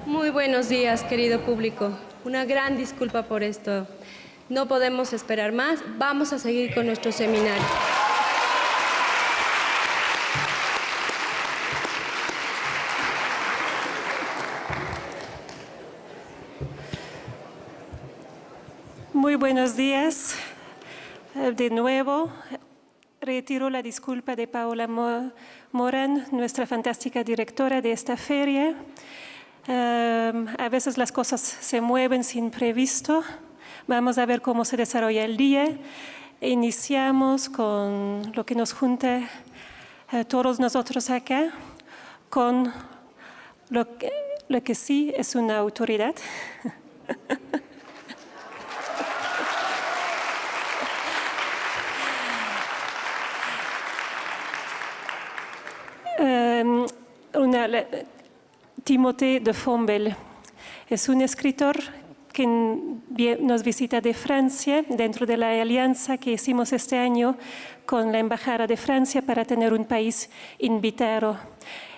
Muy buenos días, querido público. Una gran disculpa por esto. No podemos esperar más. Vamos a seguir con nuestro seminario. Muy buenos días. De nuevo, retiro la disculpa de Paola Morán, nuestra fantástica directora de esta feria. A veces las cosas se mueven sin previsto. Vamos a ver cómo se desarrolla el día. Iniciamos con lo que nos junta a todos nosotros acá, con lo que sí es una autoridad. Timothée de Fombelle es un escritor que nos visita de Francia dentro de la alianza que hicimos este año con la Embajada de Francia para tener un país invitado.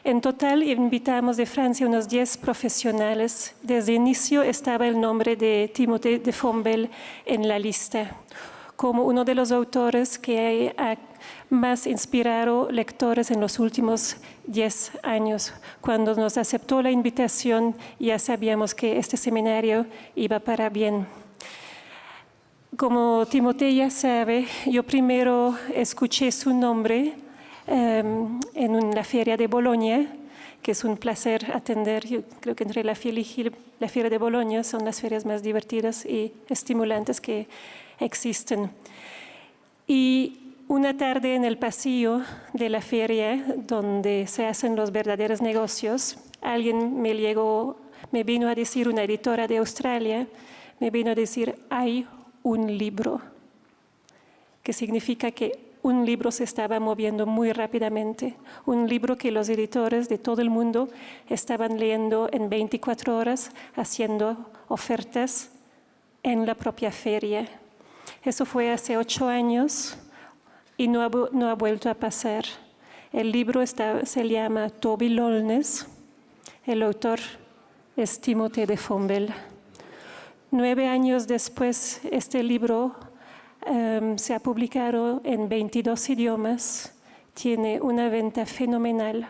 En total invitamos de Francia unos 10 profesionales. Desde el inicio estaba el nombre de Timothée de Fombelle en la lista, como uno de los autores que ha más inspirado lectores en los últimos 10 años. Cuando nos aceptó la invitación, ya sabíamos que este seminario iba para bien. Como Timothée ya sabe, yo primero escuché su nombre en la Feria de Bolonia, que es un placer atender. Yo creo que entre la Feria de Bolonia son las ferias más divertidas y estimulantes que existen. Y una tarde en el pasillo de la feria, donde se hacen los verdaderos negocios, alguien me vino a decir, una editora de Australia, me vino a decir, hay un libro, que significa que un libro se estaba moviendo muy rápidamente, un libro que los editores de todo el mundo estaban leyendo en 24 horas, haciendo ofertas en la propia feria. Eso fue hace 8 años y no ha vuelto a pasar. El libro se llama Toby Lowndes. El autor es Timothée de Fombelle. 9 años después, este libro se ha publicado en 22 idiomas. Tiene una venta fenomenal.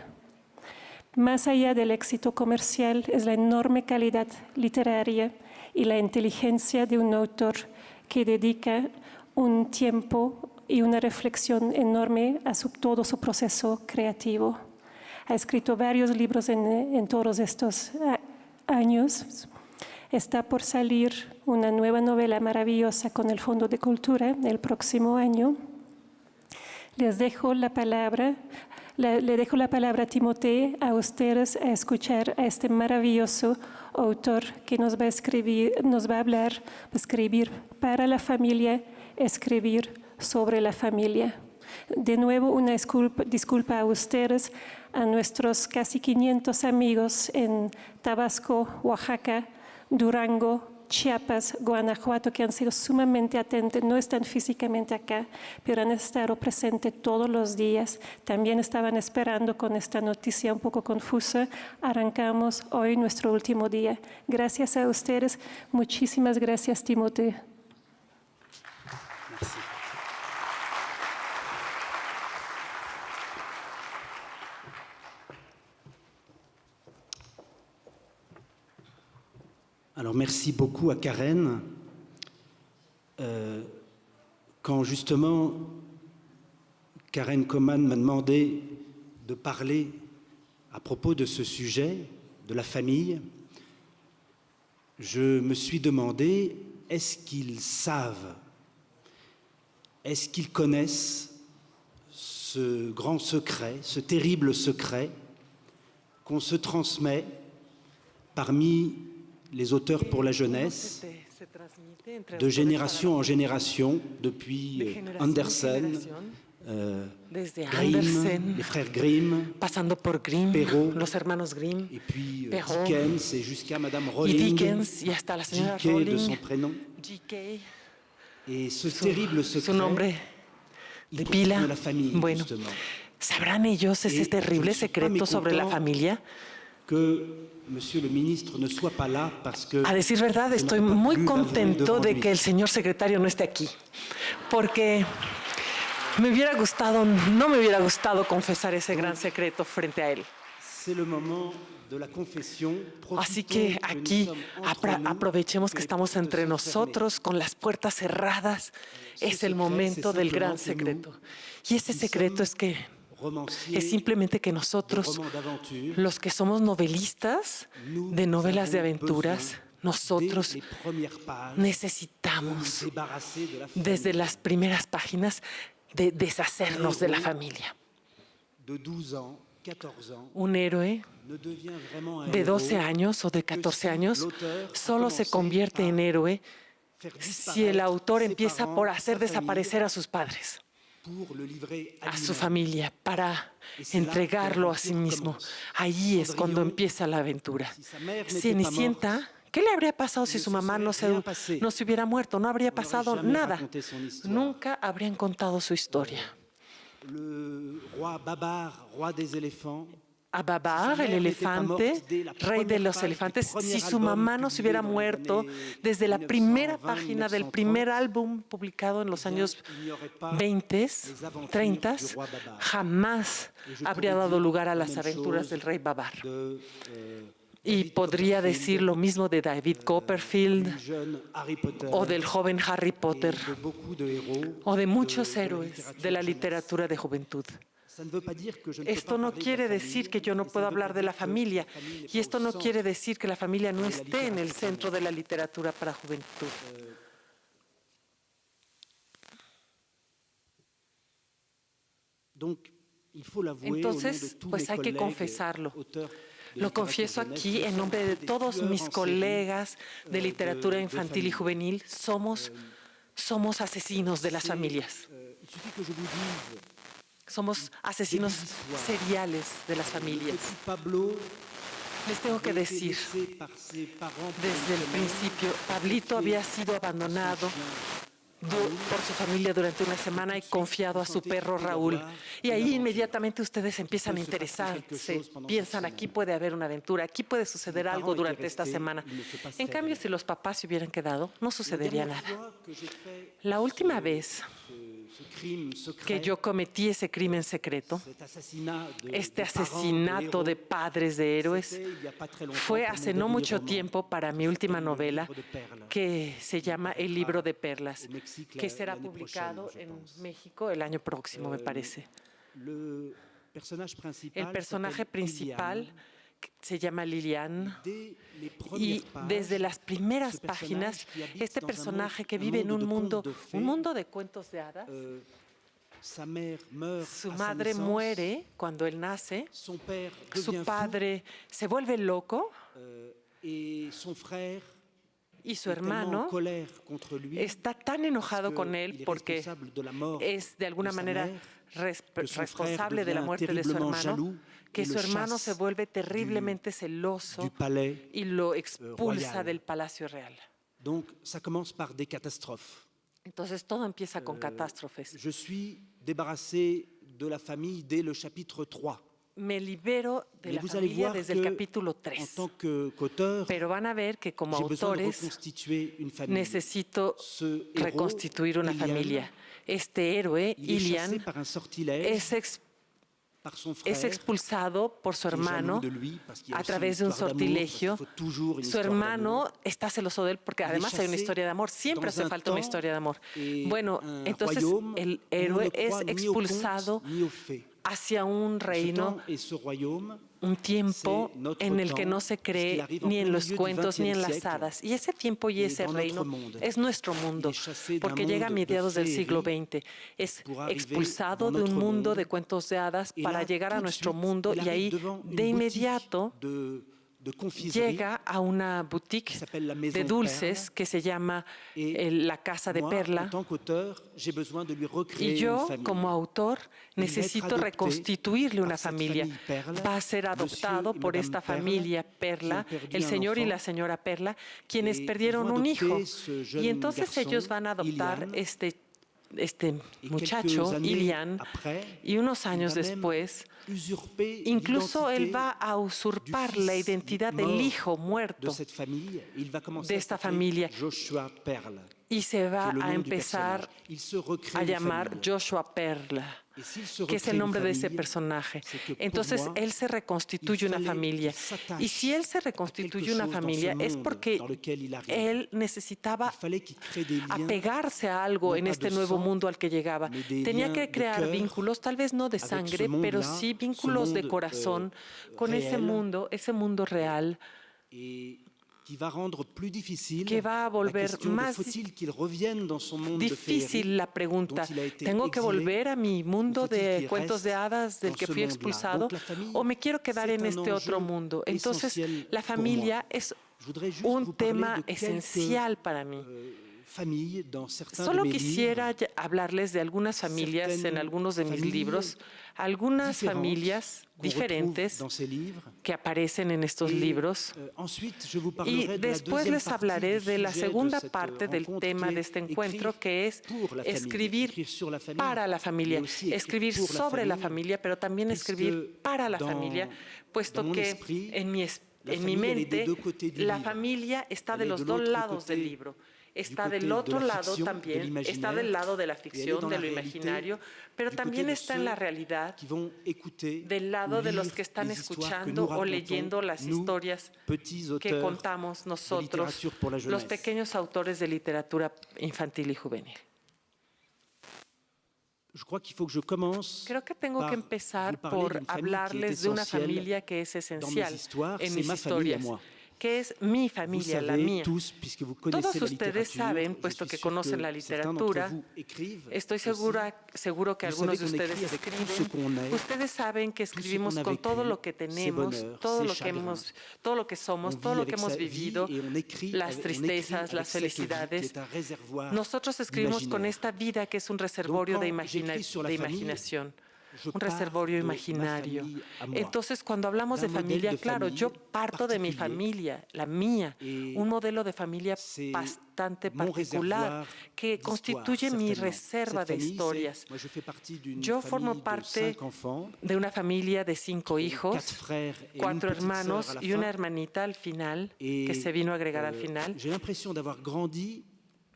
Más allá del éxito comercial, es la enorme calidad literaria y la inteligencia de un autor que dedica un tiempo y una reflexión enorme a todo su proceso creativo. Ha escrito varios libros en todos estos años. Está por salir una nueva novela maravillosa con el Fondo de Cultura el próximo año. Le dejo la palabra a Timothée, a ustedes, a escuchar a este maravilloso autor que nos va a escribir para la familia, escribir sobre la familia. De nuevo, una disculpa a ustedes, a nuestros casi 500 amigos en Tabasco, Oaxaca, Durango, Chiapas, Guanajuato, que han sido sumamente atentos, no están físicamente acá, pero han estado presentes todos los días. También estaban esperando con esta noticia un poco confusa. Arrancamos hoy nuestro último día. Gracias a ustedes. Muchísimas gracias, Timothée. Merci. Alors, merci beaucoup à Karen. Quand justement Karen Coman m'a demandé de parler à propos de ce sujet, de la famille, je me suis demandé, est-ce qu'ils savent, est-ce qu'ils connaissent ce grand secret, ce terrible secret qu'on se transmet parmi les auteurs pour la jeunesse, de génération en génération, depuis Andersen, Grimm, les frères Grimm, pasando por Grimm, Perrault, los hermanos Grimm, et puis Perrault, Dickens, et jusqu'à Madame y Rowling, Dickens, y hasta la señora J.K. de Rowling, son prénom. J.K., Et ce terrible su secret, nombre il de concerne pila. la famille, Bueno, justement. ¿sabrán ellos ese Et je terrible ne suis pas secreto sobre la mécontent familia? que Monsieur le ministre ne soit pas là parce que A decir verdad, estoy muy contento de que el señor secretario no esté aquí, porque me hubiera gustado, no me hubiera gustado confesar ese gran secreto frente a él. c'est le moment de la confession. Así que aquí aprovechemos que estamos entre nosotros con las puertas cerradas. Es el momento del gran secreto. Y ese secreto es que es simplemente que nosotros, los que somos novelistas de novelas de aventuras, nosotros necesitamos desde las primeras páginas de deshacernos de la familia. de 12 ans, 14 ans, Un héroe ne devient vraiment un de 12 héros años o de 14 años l'auteur a solo se commencé convierte par en héroe faire si el disparaître autor ses empieza parents, por sa hacer famille, desaparecer a sus padres, pour le livrer a su lui-même. familia, para Et c'est là que entregarlo a l'aventure sí mismo. commence. Allí es cuando Cendrillon, empieza la aventura. si sa mère n'était Cenicienta, ¿qué le habría pasado si ne su se mamá serait no rien passé. no se hubiera muerto? No habría On n'aurait pasado jamais nada. raconté son histoire. Nunca habrían contado su historia. Le roi Babar, roi des éléphants, A Babar, el elefante, rey de los elefantes, si su mamá no se hubiera muerto desde la primera página del primer álbum publicado en los años 20, 30, jamás habría dado lugar a las aventuras del rey Babar. de Y podría decir lo mismo de David Copperfield du jeune Harry Potter o del joven Harry Potter et de beaucoup de héros o de muchos de la héroes littérature de la jeunesse. literatura de juventud. Ça ne veut pas dire que je ne peux Esto pas no parler de la quiere famille, decir que yo no et ça puedo ne veut hablar pas de la dire que familia. la famille n'est Y esto pas no au quiere centre. decir que la familia no de la esté en el literatura. centro de la literatura para juventud. Donc, il faut l'avouer, au nom de Entonces, tous pues mes hay que collègues, confesarlo. auteurs de Lo littérature confieso jeunesse, aquí nous en sommes nombre de des todos tueurs mis en série, colegas de literatura de infantil y famille. juvenil. Somos asesinos de las C'est, familias. il suffit que je vous dise, Somos asesinos seriales de las familias. petit Pablo Les tengo que avait été decir, laissé par ses parents pour desde el une semaine, principio, Pablito había sido abandonado por su familia durante una semana y confiado a su perro Raúl. Y ahí inmediatamente ustedes empiezan a interesarse, piensan, aquí puede haber una aventura, aquí puede suceder algo durante esta semana. En cambio, si los papás se hubieran quedado, no La sucedería dernière nada. fois que j'ai fait La última vez ce crime secret, que yo cometí ese crimen secreto, cet assassinat de, este de parents asesinato de héros, padres de héroes, c'était il y a pas très longtemps fue pour mon hace no dernier mucho roman. tiempo para mi última Le novela livre de perles. que se llama El libro de perlas, Au Mexique que será l'année publicado prochaine, je en pense. México el año próximo, me parece. Le personnage principal El personaje s'appelle principal Liliane. se llama Liliane. Dès les Y premières pages, desde las primeras ce personnage páginas, qui habite este dans un personaje monde- que un vive en monde de un mundo, contes de fées, un mundo de cuentos de hadas, sa mère meurt su à sa madre naissance, muere cuando él nace, son père su devient padre se vuelve loco fou, et son frère y su est tellement en hermano colère contre lui está tan enojado parce con que él il est porque responsable de la mort es de alguna de sa manera mère, que son responsable frère de la devient muerte de su terriblement hermano, jaloux que et su le hermano chasse se vuelve terriblemente celoso du palais. y lo expulsa royal. del palacio real. Donc ça commence par des catastrophes. Entonces todo empieza con catástrofes. Je suis débarrassé de la famille dès le chapitre 3. Me libero de Mais la vous allez familia voir desde el que, capítulo en 3. tant qu'auteur, Pero van a ver que como j'ai besoin de autores reconstituer une famille. necesito Ce héros, reconstituir una Ilian, familia. Este héroe, il est chassé Ilian, par un sortilège, par son frère, es expulsado por su qui est jaloux hermano de lui, parce qu'il y a a aussi través de une un histoire d'amour, sortilegio. parce qu'il faut toujours une Su histoire hermano d'amour. está celoso de él porque Il est además hay una chassé historia de amor. Siempre dans hace un falta una temps historia de amor. et Bueno, un entonces royaume el où on héroe ne es croit ni aux expulsado contes ni aux fées. hacia un Ce reino, temps et ce royaume, un tiempo c'est notre en el que temps, no se cree puisqu'il arrive en ni en plein los milieu du cuentos ni en 20e las siècle. hadas. Y ese tiempo y Et ese dans notre reino monde. es nuestro mundo, Il est chassé d'un porque llega a monde de mediados del siglo féerie XX. Es pour arriver expulsado dans de un notre mundo monde. de cuentos de hadas Et para là, llegar a tout de nuestro suite, mundo il y ahí arrive devant une de boutique inmediato de confiserie llega a una boutique qui s'appelle la Maison de de dulces Perles. que se llama Et la Casa de moi, Perla. en tant qu'auteur, j'ai besoin de lui recréer Y une yo, famille. como autor, Il va être necesito adopté reconstituirle una par cette familia. famille Perla, Va a ser adoptado Monsieur et por Madame esta Perla, familia qui Perla, ont perdu el un señor y enfant. la señora Perla, quienes Et perdieron ils vont un adopter hijo. ce jeune Y entonces garçon, ellos van a adoptar Ilian, este este Et muchacho, quelques années Ilian, après, y unos il años va même después, usurper incluso él l'identité va a usurpar du fils la identidad del mort hijo de muerto cette famille. Et il va commencer de à esta s'appeler familia Joshua Perle, y se va qui est le a nom du empezar personnage. Il se recrée a une llamar famille. Joshua Perla, Et s'il se que es recrée el une nombre de ese famille, personaje. c'est que pour Entonces moi, él se reconstituye il una fallait familia. qu'il s'attache Y si él se à quelque reconstituye una chose dans familia ce es monde porque dans lequel il arrive. él necesitaba Il fallait qu'il crée des liens, apegarse a algo no en pas este de nuevo sang, mundo al que llegaba. mais des Tenía liens que de crear cœur vínculos, tal vez no de avec sangre, ce pero monde-là, sí ce vínculos de monde, corazón con ese réel. mundo real et qui va rendre plus difficile que va a la volver question de más faut-il qu'il revienne dans son monde de difícil féerie la pregunta. dont il a été ¿Tengo que exilé, volver a mi mundo ou faut-il de qu'il cuentos de reste hadas del dans que ce fui monde-là? expulsado Donc, la famille, o me quiero quedar c'est en un este otro enjeu mundo? Entonces, essentiel la pour familia moi. es Je voudrais juste vous un parler tema de quelques, esencial para mí. familles dans certains Solo de mes quisiera livres, hablarles de algunas familias en certaines algunos de mis familles libros, algunas différentes familias qu'on retrouve diferentes dans ces livres. que aparecen en estos Et, libros. ensuite, je vous Y parlerai de la después deuxième les partie hablaré du de la sujet segunda cette parte del rencontre, tema qui de est este encuentro, écrire que es pour la famille, escribir écrire sur la famille, para la mais familia, aussi écrire escribir pour la sobre la famille, familia, pero también puisque escribir para la dans- familia, puesto dans mon que esprit, en mi, la en mi famille, elle est des mente deux côtés du la livre. familia está Elle de est los de dos l'autre lados côté, del libro. Está côté del de otro la lado fiction, de también, l'imaginaire, está del lado de la et elle est ficción, dans de la lo réalité, imaginario, pero du también côté de está en ceux la realidad, qui vont écouter del lado ou de los lire que están les histoires que escuchando nous o racontons, leyendo las nous, historias petits que auteurs contamos de nosotros, littérature pour la los jeunesse. pequeños autores de literatura infantil y juvenil. Je crois qu'il faut que je commence Creo que tengo par que empezar vous parler por d'une famille qui est hablarles de una essentielle familia que es dans mes esencial histoires, en c'est mis ma famille à historias, moi. que es mi Vous familia, la savez mía. tous, puisque vous Todos connaissez la ustedes littérature, saben, je puesto suis que sûr conocen la que certains literatura, d'entre vous écrivent estoy aussi. seguro que Vous algunos de savez qu'on ustedes écrit avec tout ce escriben. qu'on est, Ustedes saben que tout ce escribimos qu'on a con todo vécu, lo que ses tenemos, bonheurs, todo ses lo que chagrins. todo lo que somos, On todo vit lo que avec hemos sa vie vivido, et on écrit las avec tristezas, las cette vie qui felicidades. est un réservoir Nosotros escribimos con imaginaire. esta vida que es un reservorio Donc, de, quand j'écris sur la de famille, imaginación. je Un pars reservorio de ma imaginario. famille à moi. Entonces, cuando hablamos de D'un modèle familia, de claro, famille yo parto de mi particulier. familia, la mía, Et un modelo de familia c'est bastante mon particular réservoir que d'histoire, constituye mi certainement. reserva Cette de famille, historias. moi, je fais partie d'une Yo famille formo de parte 5 enfants, de una familia de 5 hijos, 4 frères et une 4 petite hermanos sœur à la y una fin. hermanita al final, Et, que se vino a agregar al final. J'ai l'impression d'avoir grandi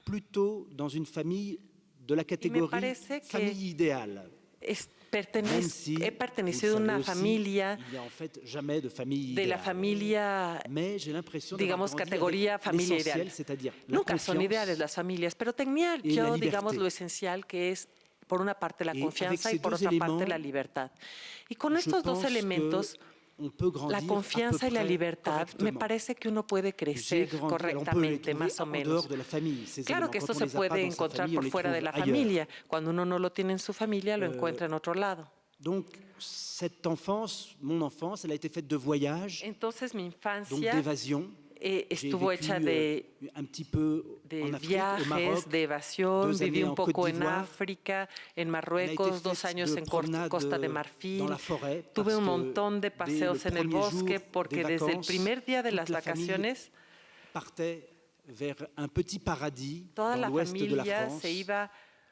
plutôt dans une famille de la catégorie parece que famille idéale. Même si, He vous pertenecido a le una savez aussi, familia il n'y a en fait jamais de famille de la idéale. familia, Mais j'ai l'impression digamos, d'avoir grandi categoría avec familia l'essentiel, ideal. c'est-à-dire la Nunca son confiance ideales las familias, pero tenía y la yo, liberté. digamos, lo esencial que es, por una parte, la Y confianza avec y por ces otra deux parte, éléments, la libertad. Y con Je estos dos pense elementos, que on peut grandir la à peu confianza y la près libertad, me correctement. parece que uno puede J'ai crecer grandi, alors on peut les correctamente, trouver más o en menos. dehors de la famille, ces Claro éléments. que esto Quand on se les a pas puede dans sa encontrar famille, on por les fuera de trouve la ailleurs. familia. Cuando uno no lo tiene en su familia, lo encuentra en otro lado. Donc, cette enfance, mon enfance, elle a été faite de voyages, Entonces, mi donc infancia d'évasion. J'ai estuvo vécu, hecha de un petit peu en Afrique, au Maroc, viajes, de evasión, 2 viví années un en poco Côte en d'Ivoire. África, en Elle a Marruecos, été 2 faite años de en promenades Costa de dans Marfil. la forêt, Tuve parce un que montón de dès paseos le en el premier jour bosque des porque desde el vacances, primer día de toute las la famille vacaciones partait vers un petit paradis toda dans la l'ouest de la familia France, se iba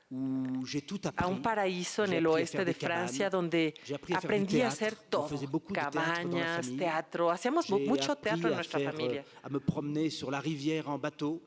où j'ai tout appris. a un paraíso en J'ai el appris à oeste faire de des cabanes. Francia donde J'ai appris à faire du aprendí a théâtre. hacer On todo, faisait beaucoup de théâtre dans la cabañas, famille. teatro, hacíamos J'ai mucho appris teatro en à nuestra faire, familia. à me promener sur la rivière en bateau.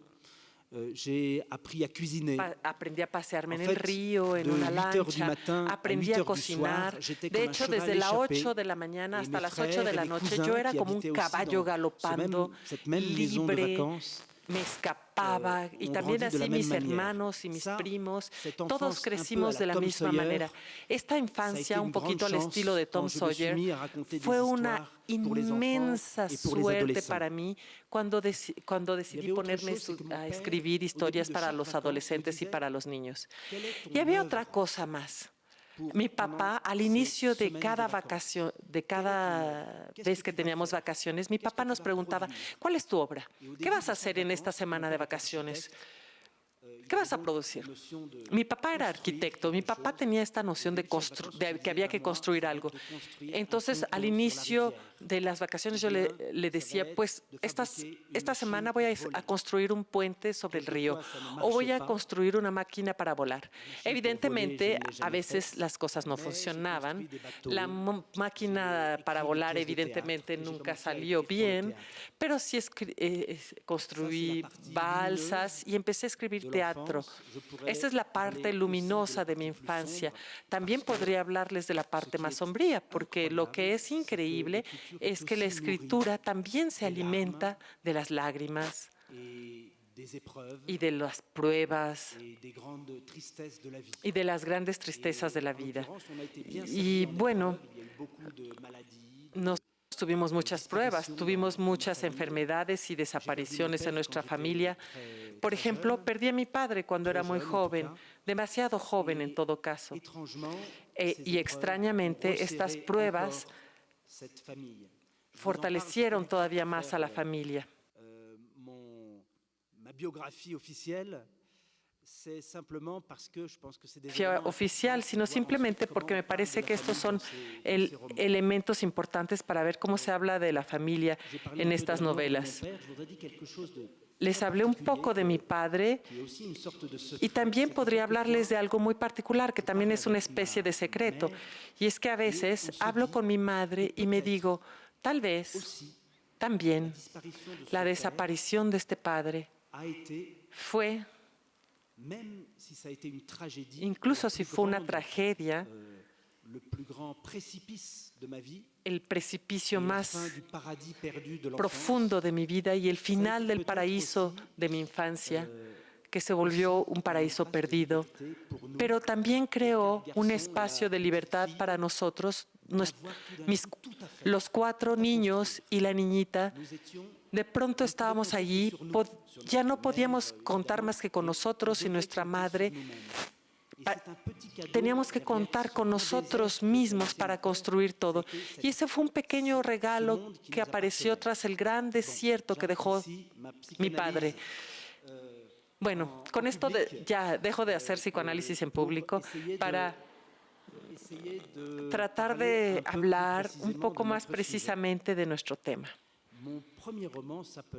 J'ai appris à cuisiner. Aprendí a pasearme En en el fait, río, en de una 8 heures du lancha, matin à aprendí 8 a heures du cocinar. soir, j'étais De comme un hecho, cheval desde las échappé. 8 de la mañana Et hasta mes las 8 de frères la et mes noche, cousins yo era qui como un habitaient aussi caballo dans galopando, cette même maison de libre, vacances. me escapaba, y on también grandit de la así même mis manière. hermanos y mis Ça, primos, cette enfance todos un peu crecimos à la de la Tom misma Sawyer, manera. Esta ça a été infancia, une un poquito al grande estilo de chance Tom quand je me suis Sawyer, mis à raconter des fue una histoires pour les enfants inmensa et pour les suerte adolescents. para mí cuando decidí avait autre ponerme chose, c'est que mon a père, escribir au historias début de para chaque los vacances, adolescentes me y disait, para los niños. Quelle est ton Y había œuvre otra cosa más. pour- Mi pendant papá, al ces inicio de semaines cada de vacances? vacación, de cada Qu'est-ce vez que que tu vas teníamos faire? vacaciones, mi Qu'est-ce papá que tu nos vas preguntaba, produire? ¿cuál es tu obra? Et au ¿Qué début vas a de chaque hacer en esta vacances, semana mon de père était vacaciones? architecte, ¿Qué vas a producir? Mi papá era arquitecto, mi papá tenía esta noción de que había que construir algo. Entonces, al inicio de las vacaciones yo le decía, pues esta semana voy a construir un puente sobre el río o voy a construir una máquina para volar. Evidentemente, a veces las cosas no funcionaban. La máquina para volar evidentemente nunca salió bien, pero sí construí balsas y empecé a escribir teatro. Esa es la parte luminosa de mi infancia. También podría hablarles de la parte más sombría, porque lo que es increíble es que la escritura también se alimenta de las lágrimas y de las pruebas y de las grandes tristezas de la vida. Y bueno, tuvimos muchas pruebas, tuvimos muchas enfermedades y desapariciones en nuestra familia. Por ejemplo, perdí a mi padre cuando era muy joven, demasiado joven en todo caso. Y extrañamente, estas pruebas fortalecieron todavía más a la familia. Oficial, sino simplemente porque me parece que estos son elementos importantes para ver cómo se habla de la familia en estas novelas. Les hablé un poco de mi padre y también podría hablarles de algo muy particular, que también es una especie de secreto. Y es que a veces hablo con mi madre y me digo, tal vez también la desaparición de este padre fue, incluso si fue una tragedia, el precipicio más profundo de mi vida y el final del paraíso de mi infancia, que se volvió un paraíso perdido, pero también creó un espacio de libertad para nosotros, los 4 niños y la niñita. De pronto estábamos allí, ya no podíamos contar más que con nosotros y nuestra madre. Teníamos que contar con nosotros mismos para construir todo. Y ese fue un pequeño regalo que apareció tras el gran desierto que dejó mi padre. Bueno, con esto ya dejo de hacer psicoanálisis en público para tratar de hablar un poco más precisamente de nuestro tema.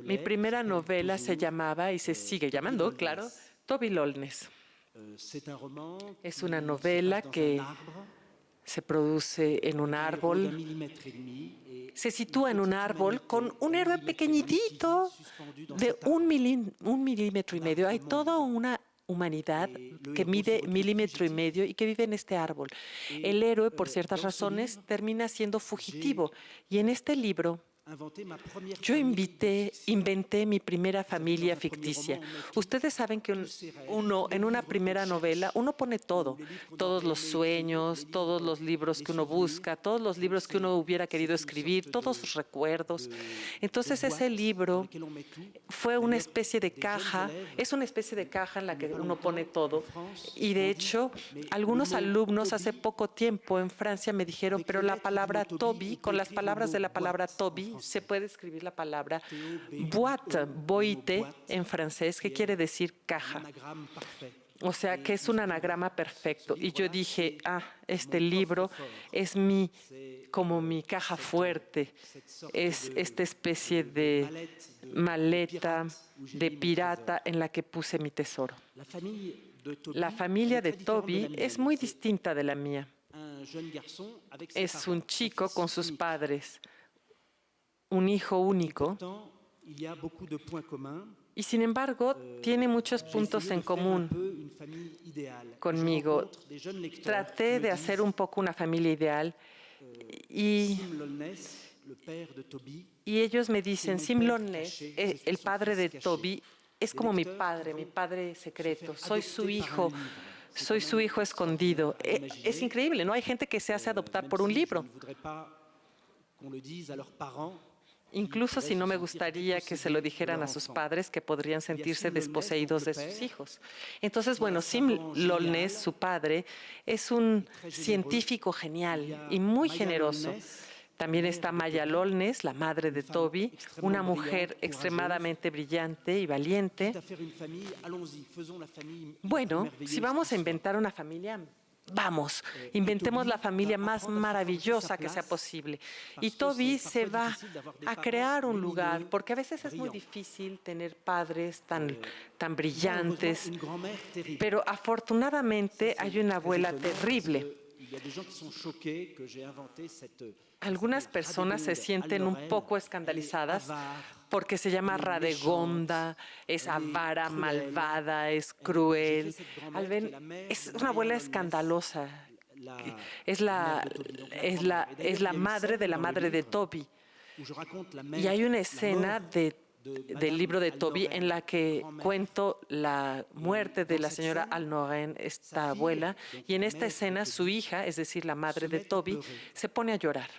Mi primera novela se llamaba, y se sigue llamando, claro, Toby Lolnes. Es una novela que se produce en un árbol, se sitúa en un árbol con un héroe pequeñitito de 1,5 milímetros. Hay toda una humanidad que mide 1,5 milímetros y que vive en este árbol. El héroe, por ciertas razones, termina siendo fugitivo. Y en este libro yo inventé mi primera familia ficticia. Ustedes saben que en una primera novela, uno pone todo, todos los sueños, todos los libros que uno busca, todos los libros que uno hubiera querido escribir, todos sus recuerdos. Entonces ese libro fue una especie de caja, es una especie de caja en la que uno pone todo. Y de hecho, algunos alumnos hace poco tiempo en Francia me dijeron, pero la palabra Toby, con las palabras de la palabra Toby, se puede escribir la palabra boîte en francés, que quiere decir caja. O sea, que es un anagrama perfecto. Y yo dije, este libro es como mi caja fuerte. Es esta especie de maleta de pirata en la que puse mi tesoro. La familia de Toby es muy distinta de la mía. Es un chico con sus padres, un hijo único, y sin embargo tiene muchos puntos en común conmigo. Traté de hacer un poco una familia ideal y ellos me dicen, Sim Lolnes, el padre de Toby, es como mi padre secreto, soy su hijo escondido. Es increíble, ¿no? Hay gente que se hace adoptar por un libro. Incluso si no me gustaría que se lo dijeran a sus padres, que podrían sentirse desposeídos de sus hijos. Entonces, bueno, Sim Lolnes, su padre, es un científico genial y muy generoso. También está Maya Lolnes, la madre de Toby, una mujer extremadamente brillante y valiente. Bueno, si vamos a inventar una familia, vamos, inventemos la familia más maravillosa que sea posible. Y Toby se va a crear un lugar, porque a veces es muy difícil tener padres tan brillantes, pero afortunadamente hay una abuela terrible. Algunas personas se sienten un poco escandalizadas porque se llama Radegonda, es avara, malvada, es cruel. Es una abuela escandalosa. Es la madre de Toby. Y hay una escena del libro de Toby en la que cuento la muerte de la señora Alnoren, esta abuela, y en esta escena su hija, es decir, la madre de Toby, se pone a llorar.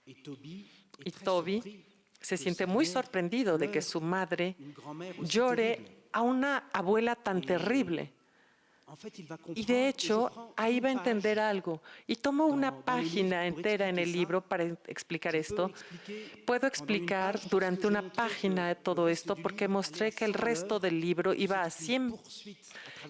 Y Toby se siente muy sorprendido de que su madre llore a una abuela tan terrible. Y de hecho, ahí va a entender algo. Y tomo una página entera en el libro para explicar esto. Puedo explicar durante una página de todo esto porque mostré que el resto del libro iba a 100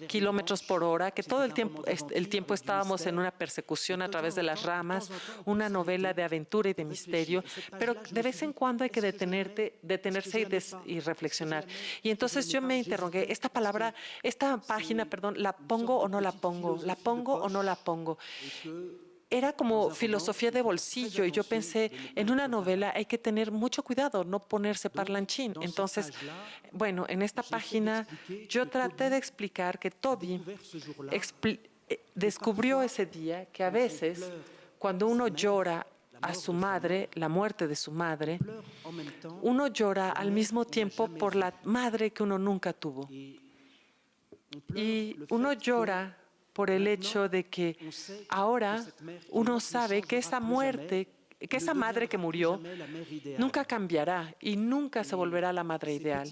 kilómetros por hora, que todo el tiempo estábamos en una persecución a través de las ramas, una novela de aventura y de misterio, pero de vez en cuando hay que detenerse y reflexionar. Y entonces yo me interrogué, esta página, ¿la pongo o no la pongo? ¿La pongo o no la pongo? Era como filosofía de bolsillo y yo pensé, en una novela hay que tener mucho cuidado, no ponerse parlanchín. Entonces, bueno, en esta página yo traté de explicar que Toby descubrió ese día que a veces cuando uno llora a su madre, la muerte de su madre, uno llora al mismo tiempo por la madre que uno nunca tuvo. Y uno llora por el hecho de que ahora uno sabe que esa muerte, que esa madre que murió nunca cambiará y nunca se volverá la madre ideal.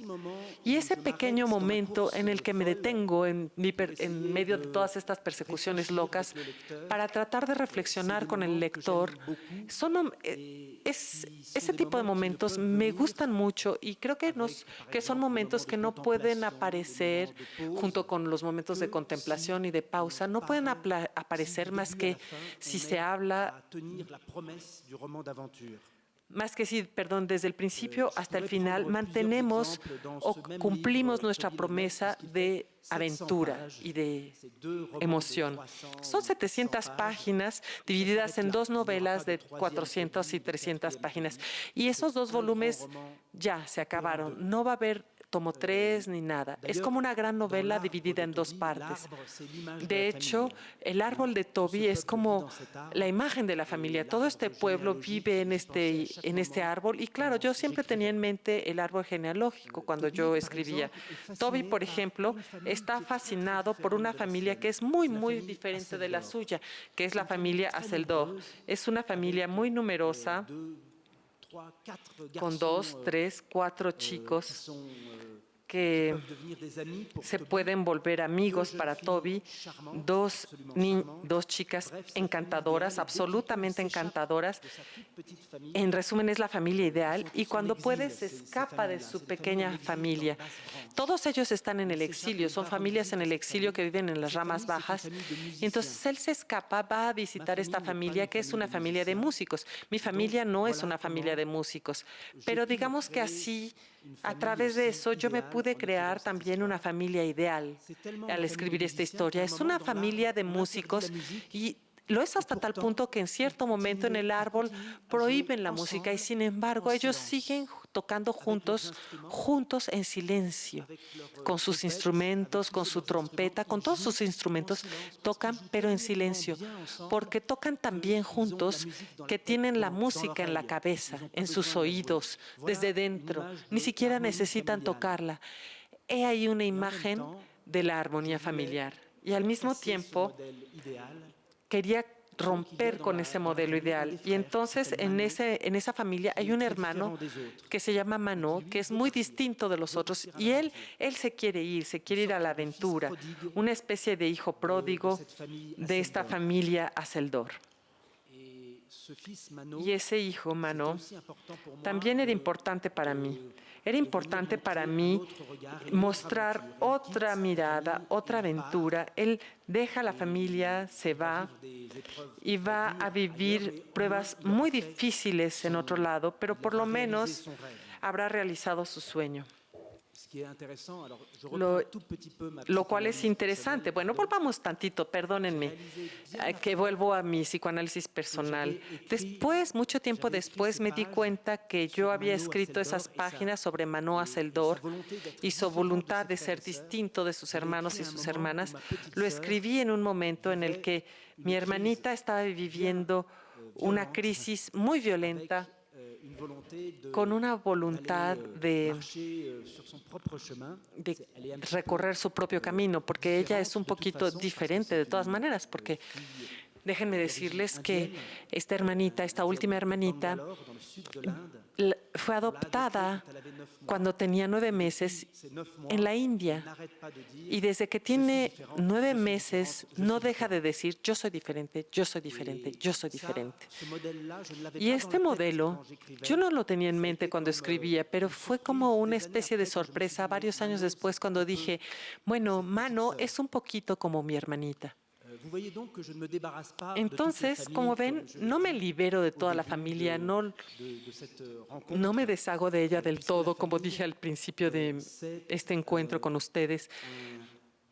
Y ese pequeño momento en el que me detengo en medio de todas estas persecuciones locas para tratar de reflexionar con el lector, ese tipo de momentos me gustan mucho y creo que son momentos que no pueden aparecer junto con los momentos de contemplación y de pausa, no pueden aparecer más que si se habla desde el principio hasta el final mantenemos o cumplimos nuestra promesa de aventura y de emoción. Son 700 páginas divididas en 2 novelas de 400 y 300 páginas. Y esos 2 volúmenes ya se acabaron. No va a haber tomo 3 ni nada. Es como una gran novela dividida en 2 partes. De hecho, el árbol de Toby es como la imagen de la familia. Todo este pueblo vive en este árbol. Y claro, yo siempre tenía en mente el árbol genealógico cuando yo escribía. Toby, por ejemplo, está fascinado por una familia que es muy, muy diferente de la suya, que es la familia Hasseldorf. Es una familia muy numerosa, con 2, 3, 4 chicos que se pueden volver amigos para Toby, 2 chicas encantadoras, absolutamente encantadoras. En resumen, es la familia ideal y cuando puede se escapa de su pequeña familia. Todos ellos están en el exilio, son familias en el exilio que viven en las ramas bajas. Y entonces él se escapa, va a visitar esta familia que es una familia de músicos. Mi familia no es una familia de músicos, pero digamos que así, a través de eso, yo me pude crear también una familia ideal al escribir esta historia. Es una familia de músicos y lo es hasta tal punto que en cierto momento en el árbol prohíben la música y sin embargo ellos siguen tocando juntos en silencio, con sus instrumentos, con su trompeta, con todos sus instrumentos, tocan pero en silencio, porque tocan también juntos que tienen la música en la cabeza, en sus oídos, desde dentro, ni siquiera necesitan tocarla. He ahí una imagen de la armonía familiar y al mismo tiempo quería romper con ese modelo ideal. Y entonces en esa familia hay un hermano que se llama Manó, que es muy distinto de los otros. Y él se quiere ir a la aventura, una especie de hijo pródigo de esta familia Hasseldorf. Y ese hijo, Mano, también era importante para mí. Era importante para mí mostrar otra mirada, otra aventura. Él deja la familia, se va y va a vivir pruebas muy difíciles en otro lado, pero por lo menos habrá realizado su sueño. Lo cual es interesante. Bueno, volvamos tantito, perdónenme, que vuelvo a mi psicoanálisis personal. Después, mucho tiempo después, me di cuenta que yo había escrito esas páginas sobre Manoa Zeldor y su voluntad de ser distinto de sus hermanos y sus hermanas. Lo escribí en un momento en el que mi hermanita estaba viviendo una crisis muy violenta, con una voluntad de recorrer su propio camino, porque ella es un poquito diferente de todas maneras, porque déjenme decirles que esta hermanita, esta última hermanita, fue adoptada cuando tenía 9 meses en la India. Y desde que tiene 9 meses no deja de decir, yo soy diferente, yo soy diferente, yo soy diferente. Y este modelo, yo no lo tenía en mente cuando escribía, pero fue como una especie de sorpresa varios años después cuando dije, bueno, Mano es un poquito como mi hermanita. Entonces, como ven, no me libero de toda la familia, no me deshago de ella del todo, como dije al principio de este encuentro con ustedes.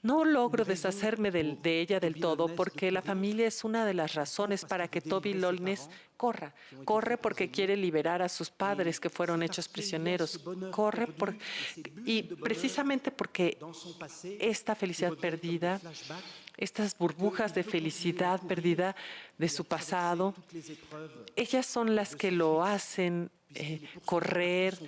No logro deshacerme de ella del todo porque la familia es una de las razones para que Toby Lollnes corra. Corre porque quiere liberar a sus padres que fueron hechos prisioneros. Corre y precisamente porque esta felicidad perdida, estas burbujas de felicidad perdida de su pasado, ellas son las que lo hacen correr,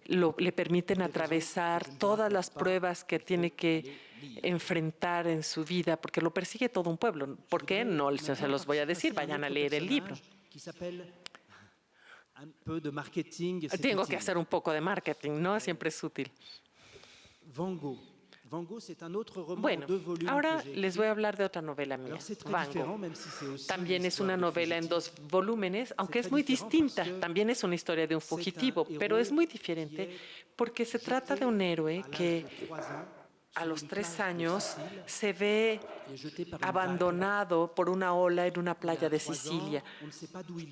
le permiten atravesar todas las pruebas que tiene que enfrentar en su vida, porque lo persigue todo un pueblo. ¿Por qué? No se los voy a decir, vayan a leer el libro. Tengo que hacer un poco de marketing, ¿no? Siempre es útil. Bueno, ahora les voy a hablar de otra novela mía, Van Gogh. También es una novela en 2 volúmenes, aunque es muy distinta. También es una historia de un fugitivo, pero es muy diferente porque se trata de un héroe que a los 3 años se ve abandonado por una ola en una playa de Sicilia.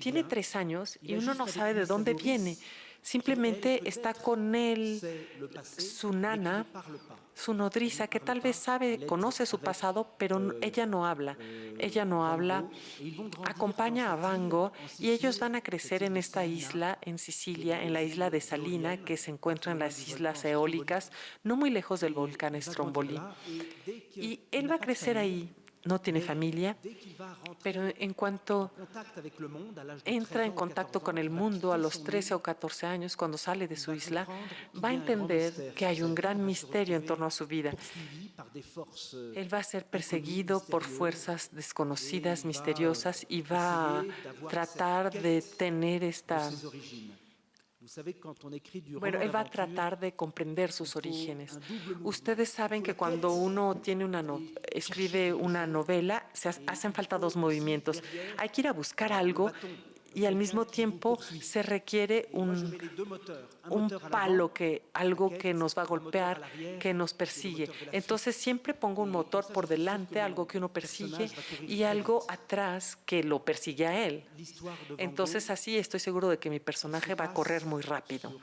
Tiene 3 años y uno no sabe de dónde viene. Simplemente está con él su nana, su nodriza, que tal vez conoce su pasado, pero ella no habla. Ella no habla, acompaña a Van Gogh y ellos van a crecer en esta isla, en Sicilia, en la isla de Salina, que se encuentra en las Islas Eólicas, no muy lejos del volcán Stromboli. Y él va a crecer ahí. No tiene familia, pero en cuanto entra en contacto con el mundo a los 13 o 14 años, cuando sale de su isla, va a entender que hay un gran misterio en torno a su vida. Él va a ser perseguido por fuerzas desconocidas, misteriosas, y va a tratar de tener esta... Bueno, él va a tratar de comprender sus orígenes. Ustedes saben que cuando uno escribe una novela, hacen falta 2 movimientos. Hay que ir a buscar algo y al mismo tiempo se requiere un palo, algo que nos va a golpear, que nos persigue. Entonces siempre pongo un motor por delante, algo que uno persigue, y algo atrás que lo persigue a él. Entonces así estoy seguro de que mi personaje va a correr muy rápido.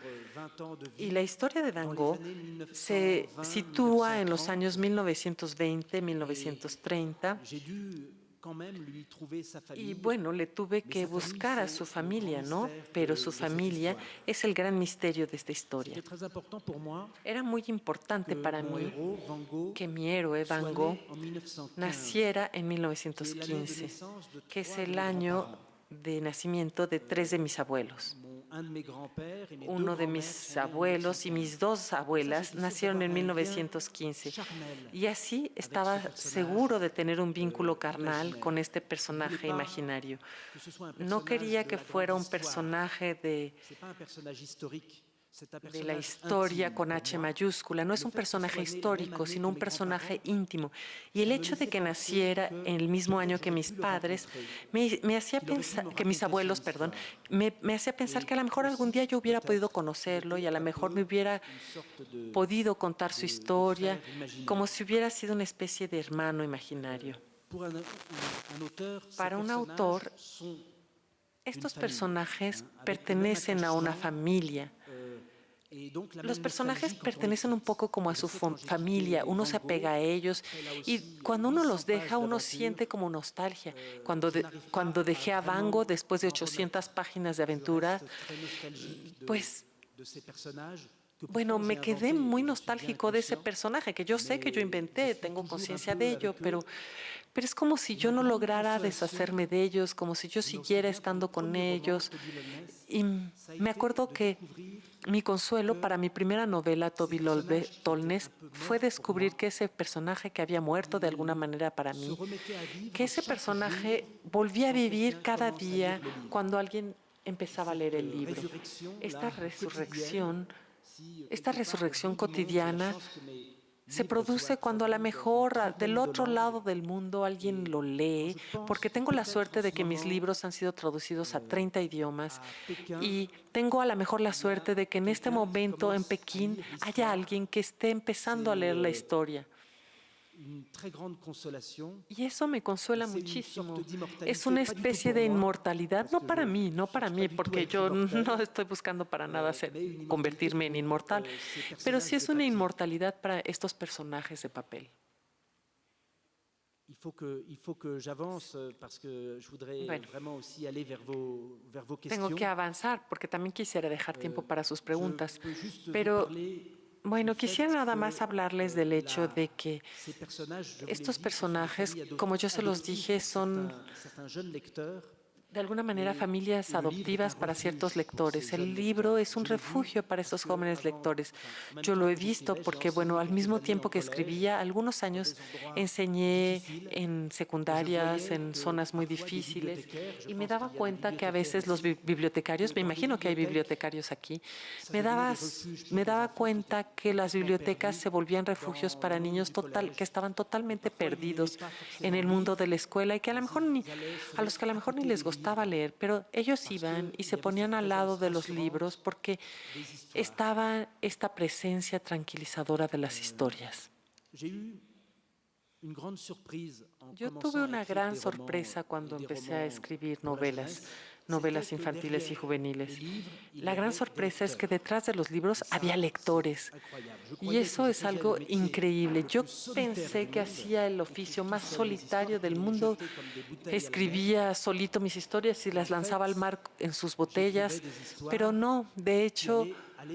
Y la historia de Van Gogh se sitúa en los años 1920, 1930. Y bueno, le tuve que buscar a su familia, ¿no? Pero su familia es el gran misterio de esta historia. Era muy importante para mí que mi héroe, Van Gogh, naciera en 1915, que es el año de nacimiento de 3 de mis abuelos. Uno de mis abuelos y mis 2 abuelas nacieron en 1915 y así estaba seguro de tener un vínculo carnal con este personaje imaginario. No quería que fuera un personaje de la historia con H mayúscula. No es un personaje histórico, sino un personaje íntimo. Y el hecho de que naciera en el mismo año que mis padres, me hacía pensar, que mis abuelos, perdón, me hacía pensar que a lo mejor algún día yo hubiera podido conocerlo y a lo mejor me hubiera podido contar su historia, como si hubiera sido una especie de hermano imaginario. Para un autor, estos personajes pertenecen a una familia. Los personajes pertenecen un poco como a su familia, uno se apega a ellos y cuando uno los deja uno siente como nostalgia. Cuando dejé a Van Gogh después de 800 páginas de aventura, pues bueno, me quedé muy nostálgico de ese personaje que yo sé que yo inventé, tengo conciencia de ello, pero es como si yo no lograra deshacerme de ellos, como si yo siguiera estando con ellos. Y me acuerdo que mi consuelo para mi primera novela, Toby Tolnes, fue descubrir que ese personaje que había muerto de alguna manera para mí, que ese personaje volvía a vivir cada día cuando alguien empezaba a leer el libro. Esta resurrección cotidiana se produce cuando a lo mejor del otro lado del mundo alguien lo lee, porque tengo la suerte de que mis libros han sido traducidos a 30 idiomas y tengo a lo mejor la suerte de que en este momento en Pekín haya alguien que esté empezando a leer la historia. Y eso me consuela muchísimo. Es una especie de inmortalidad, no para mí, porque yo no estoy buscando para nada convertirme en inmortal, pero sí es una inmortalidad para estos personajes de papel. Tengo que avanzar porque también quisiera dejar tiempo para sus preguntas, pero bueno, quisiera nada más hablarles del hecho de que estos personajes, como yo se los dije, son de alguna manera familias adoptivas para ciertos lectores. El libro es un refugio para estos jóvenes lectores. Yo lo he visto porque, bueno, al mismo tiempo que escribía, algunos años enseñé en secundarias, en zonas muy difíciles, y me daba cuenta que a veces los bibliotecarios, me imagino que hay bibliotecarios aquí, me daba cuenta que las bibliotecas se volvían refugios para niños que estaban totalmente perdidos en el mundo de la escuela y que a los que a lo mejor ni les gustaba leer, pero ellos iban y se ponían al lado de los libros porque estaba esta presencia tranquilizadora de las historias. Yo tuve una gran sorpresa cuando empecé a escribir novelas infantiles y juveniles. La gran sorpresa es que detrás de los libros había lectores y eso es algo increíble. Yo pensé que hacía el oficio más solitario del mundo, escribía solito mis historias y las lanzaba al mar en sus botellas, pero no, de hecho,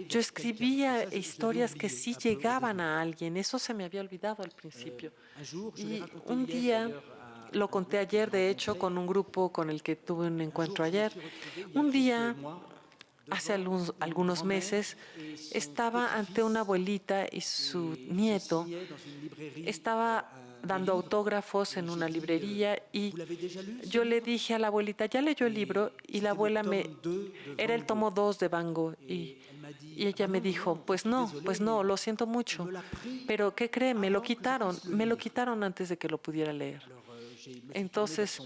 yo escribía historias que sí llegaban a alguien, eso se me había olvidado al principio. Y un día, lo conté ayer, de hecho, con un grupo con el que tuve un encuentro ayer. Un día, hace algunos meses, estaba ante una abuelita y su nieto. Estaba dando autógrafos en una librería y yo le dije a la abuelita, ¿ya leyó el libro? Y la abuela era el tomo 2 de Van Gogh y ella me dijo, pues no, lo siento mucho, pero ¿qué cree? Me lo quitaron antes de que lo pudiera leer. Entonces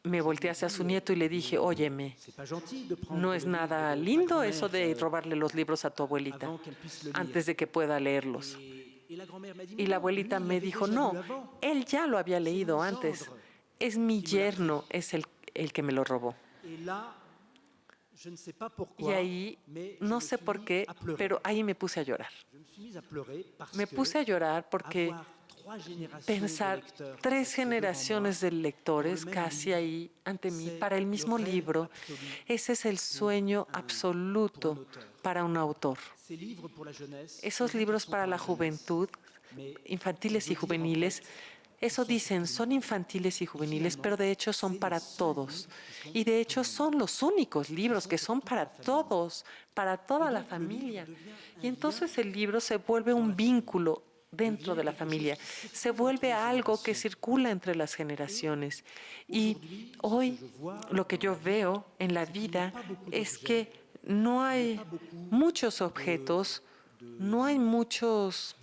me volteé hacia su nieto y le dije, óyeme, no es nada lindo eso de robarle los libros a tu abuelita antes de que pueda leerlos. Y la abuelita me dijo, no, él ya lo había leído antes, es mi yerno, es el que me lo robó. Y ahí, no sé por qué, pero ahí me puse a llorar. Me puse a llorar porque pensar 3 generaciones de lectores casi ahí ante mí para el mismo libro, ese es el sueño absoluto para un autor. Esos libros para la juventud, infantiles y juveniles, eso dicen, son infantiles y juveniles, pero de hecho son para todos. Y de hecho son los únicos libros que son para todos, para toda la familia. Y entonces el libro se vuelve un vínculo dentro de la familia, se vuelve algo que circula entre las generaciones. Y hoy lo que yo veo en la vida es que no hay muchos objetos, no hay muchas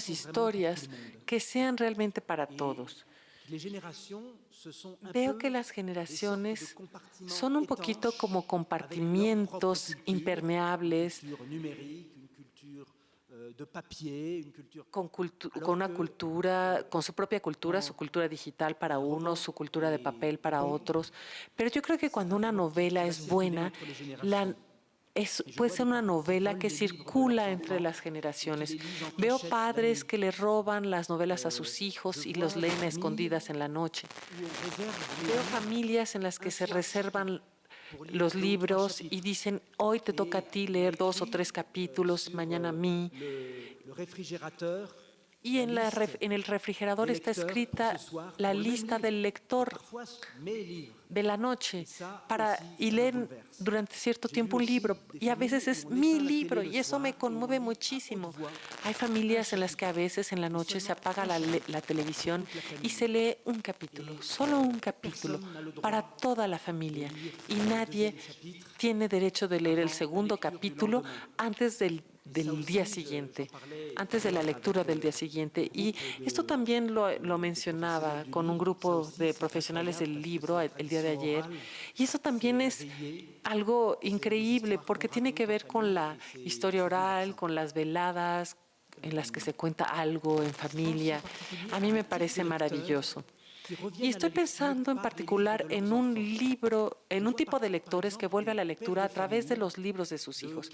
historias que sean realmente para todos. Veo que las generaciones son un poquito como compartimientos impermeables con una cultura, con su propia cultura, su cultura digital para unos, su cultura de papel para otros. Pero yo creo que cuando una novela es buena, puede ser una novela que circula entre las generaciones. Veo padres que le roban las novelas a sus hijos y los leen a escondidas en la noche. Veo familias en las que se reservan los libros y dicen, hoy te toca a ti leer 2 o 3 capítulos, mañana a mí. Y en el refrigerador está escrita la lista del lector de la noche y leen durante cierto tiempo un libro. Y a veces es mi libro y eso me conmueve muchísimo. Hay familias en las que a veces en la noche se apaga la televisión y se lee un capítulo, solo un capítulo, para toda la familia. Y nadie tiene derecho de leer el segundo capítulo antes del día siguiente, antes de la lectura del día siguiente. Y esto también lo mencionaba con un grupo de profesionales del libro el día de ayer. Y eso también es algo increíble porque tiene que ver con la historia oral, con las veladas en las que se cuenta algo en familia. A mí me parece maravilloso. Y estoy pensando en particular en un libro, en un tipo de lectores que vuelve a la lectura a través de los libros de sus hijos.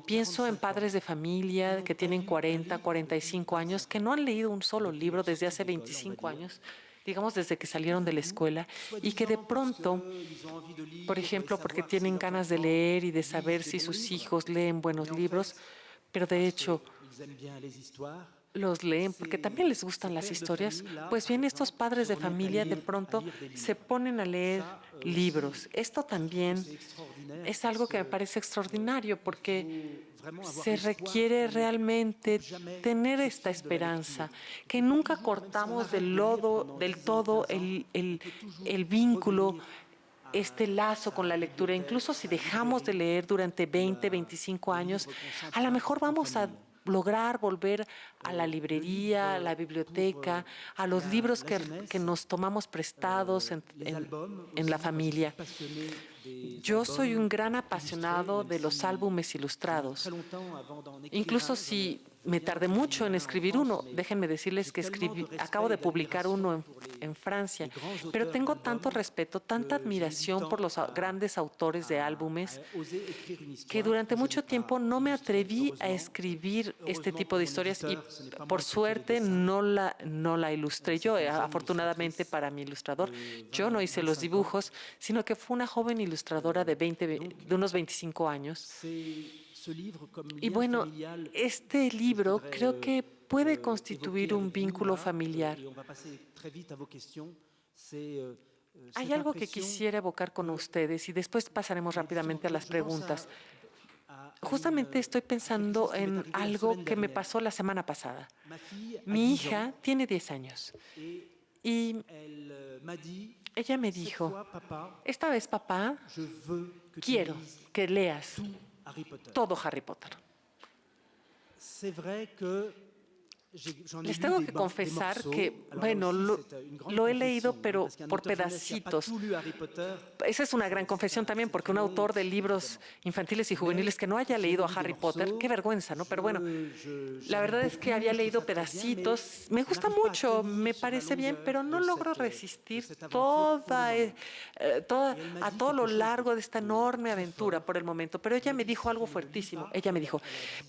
Pienso en padres de familia que tienen 40, 45 años, que no han leído un solo libro desde hace 25 años, digamos desde que salieron de la escuela, y que de pronto, por ejemplo, porque tienen ganas de leer y de saber si sus hijos leen buenos libros, pero de hecho los leen porque también les gustan las historias, pues bien, estos padres de familia de pronto se ponen a leer libros. Esto también es algo que me parece extraordinario porque se requiere realmente tener esta esperanza, que nunca cortamos del todo el vínculo, este lazo con la lectura. Incluso si dejamos de leer durante 20, 25 años, a lo mejor vamos a lograr volver a la librería, a la biblioteca, a los libros que nos tomamos prestados en la familia. Yo soy un gran apasionado de los álbumes ilustrados. Incluso si me tardé mucho en escribir uno, déjenme decirles que acabo de publicar uno en Francia, pero tengo tanto respeto, tanta admiración por los grandes autores de álbumes que durante mucho tiempo no me atreví a escribir este tipo de historias y por suerte no la ilustré yo. Afortunadamente para mi ilustrador, yo no hice los dibujos, sino que fue una joven ilustradora de unos 25 años. Y bueno, este libro creo que puede constituir un vínculo familiar. Hay algo que quisiera evocar con ustedes y después pasaremos rápidamente a las preguntas. Justamente estoy pensando en algo que me pasó la semana pasada. Mi hija tiene 10 años y ella me dijo, esta vez papá, quiero que leas todo Harry Potter. Les tengo que confesar que, bueno, lo he leído, pero por pedacitos. Esa es una gran confesión también, porque un autor de libros infantiles y juveniles que no haya leído a Harry Potter, qué vergüenza, ¿no? Pero bueno, la verdad es que había leído pedacitos. Me gusta mucho, me parece bien, pero no logro resistir a todo lo largo de esta enorme aventura por el momento. Pero ella me dijo algo fuertísimo. Ella me dijo,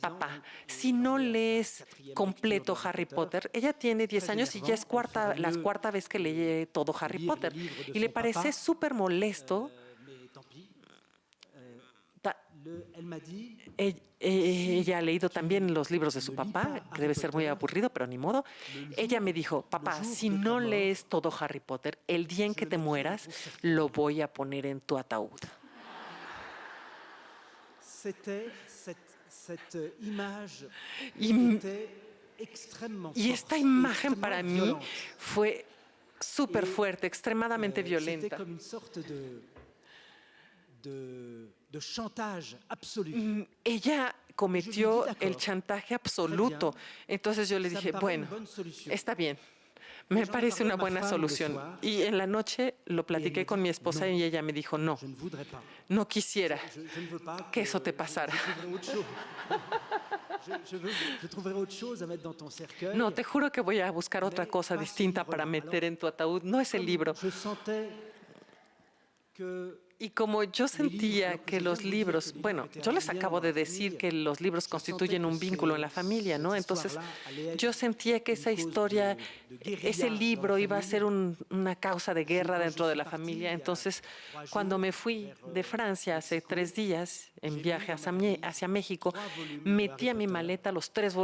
papá, si no lees completo Harry Potter, ella tiene 10 años y ya es la cuarta vez que lee todo Harry Potter y le parece súper molesto. Ella ha leído también los libros de su papá, que debe ser muy aburrido, pero ni modo. Ella me dijo, papá, si no lees todo Harry Potter, el día en que te mueras, lo voy a poner en tu ataúd. Y esta imagen para mí fue súper fuerte, extremadamente violenta. de chantage absolu. Ella cometió el chantaje absoluto. Entonces yo le Ça me dije, paraît bueno, une bonne solution. está bien. Me parece una buena solución. Y en la noche lo platiqué con mi esposa y ella me dijo, no, Je ne voudrais pas. no quisiera Je ne veux pas que eso te pasara. Je trouverai autre chose. Je trouverai autre chose à mettre dans ton cercueil. No, te juro que voy a buscar otra cosa distinta para meter en tu ataúd. No es el libro. Je sentais que Y como yo sentía que los libros, bueno, yo les acabo de decir que los libros constituyen un vínculo en la familia, ¿no? Entonces, yo sentía que esa historia, ese libro iba a ser una causa de guerra dentro de la familia. Entonces, cuando me fui de Francia hace 3 días en viaje hacia México, metí a mi maleta los 3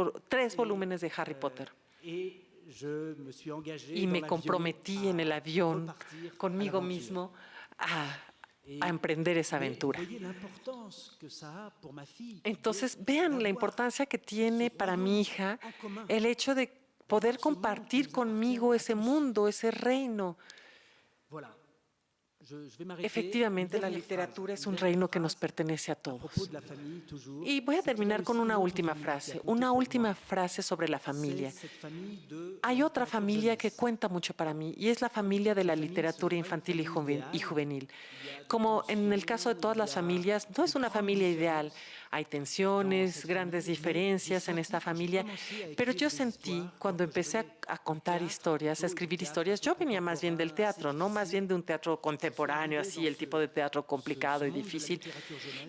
volúmenes de Harry Potter. et je me suis engagé Y dans me l'avion comprometí en el à avión repartir à conmigo l'aventure. mismo a emprender esa Mais aventura. voyez l'importance que ça a pour ma fille. Entonces, vean la importancia que tiene para mi hija el hecho de poder compartir conmigo ese mundo, ese reino. Voilà. Je vais m'arrêter. Efectivamente, Une la dernière literatura phrase, es un une dernière reino que nos phrase pertenece a à propos todos. de la famille, toujours. Y voy a C'est qu'il y terminar con aussi una une autre última famille qui a frase, compté una pour última moi. frase sobre la C'est familia. cette famille de Hay la otra littérature familia que jeunesse. cuenta mucho para mí y es la familia de la literatura infantil y juvenil. Como en el caso de todas las familias, no es una familia ideal. Hay tensiones, grandes diferencias en esta familia, pero yo sentí cuando empecé a contar historias, a escribir historias, yo venía más bien del teatro, no más bien de un teatro contemporáneo, así el tipo de teatro complicado y difícil.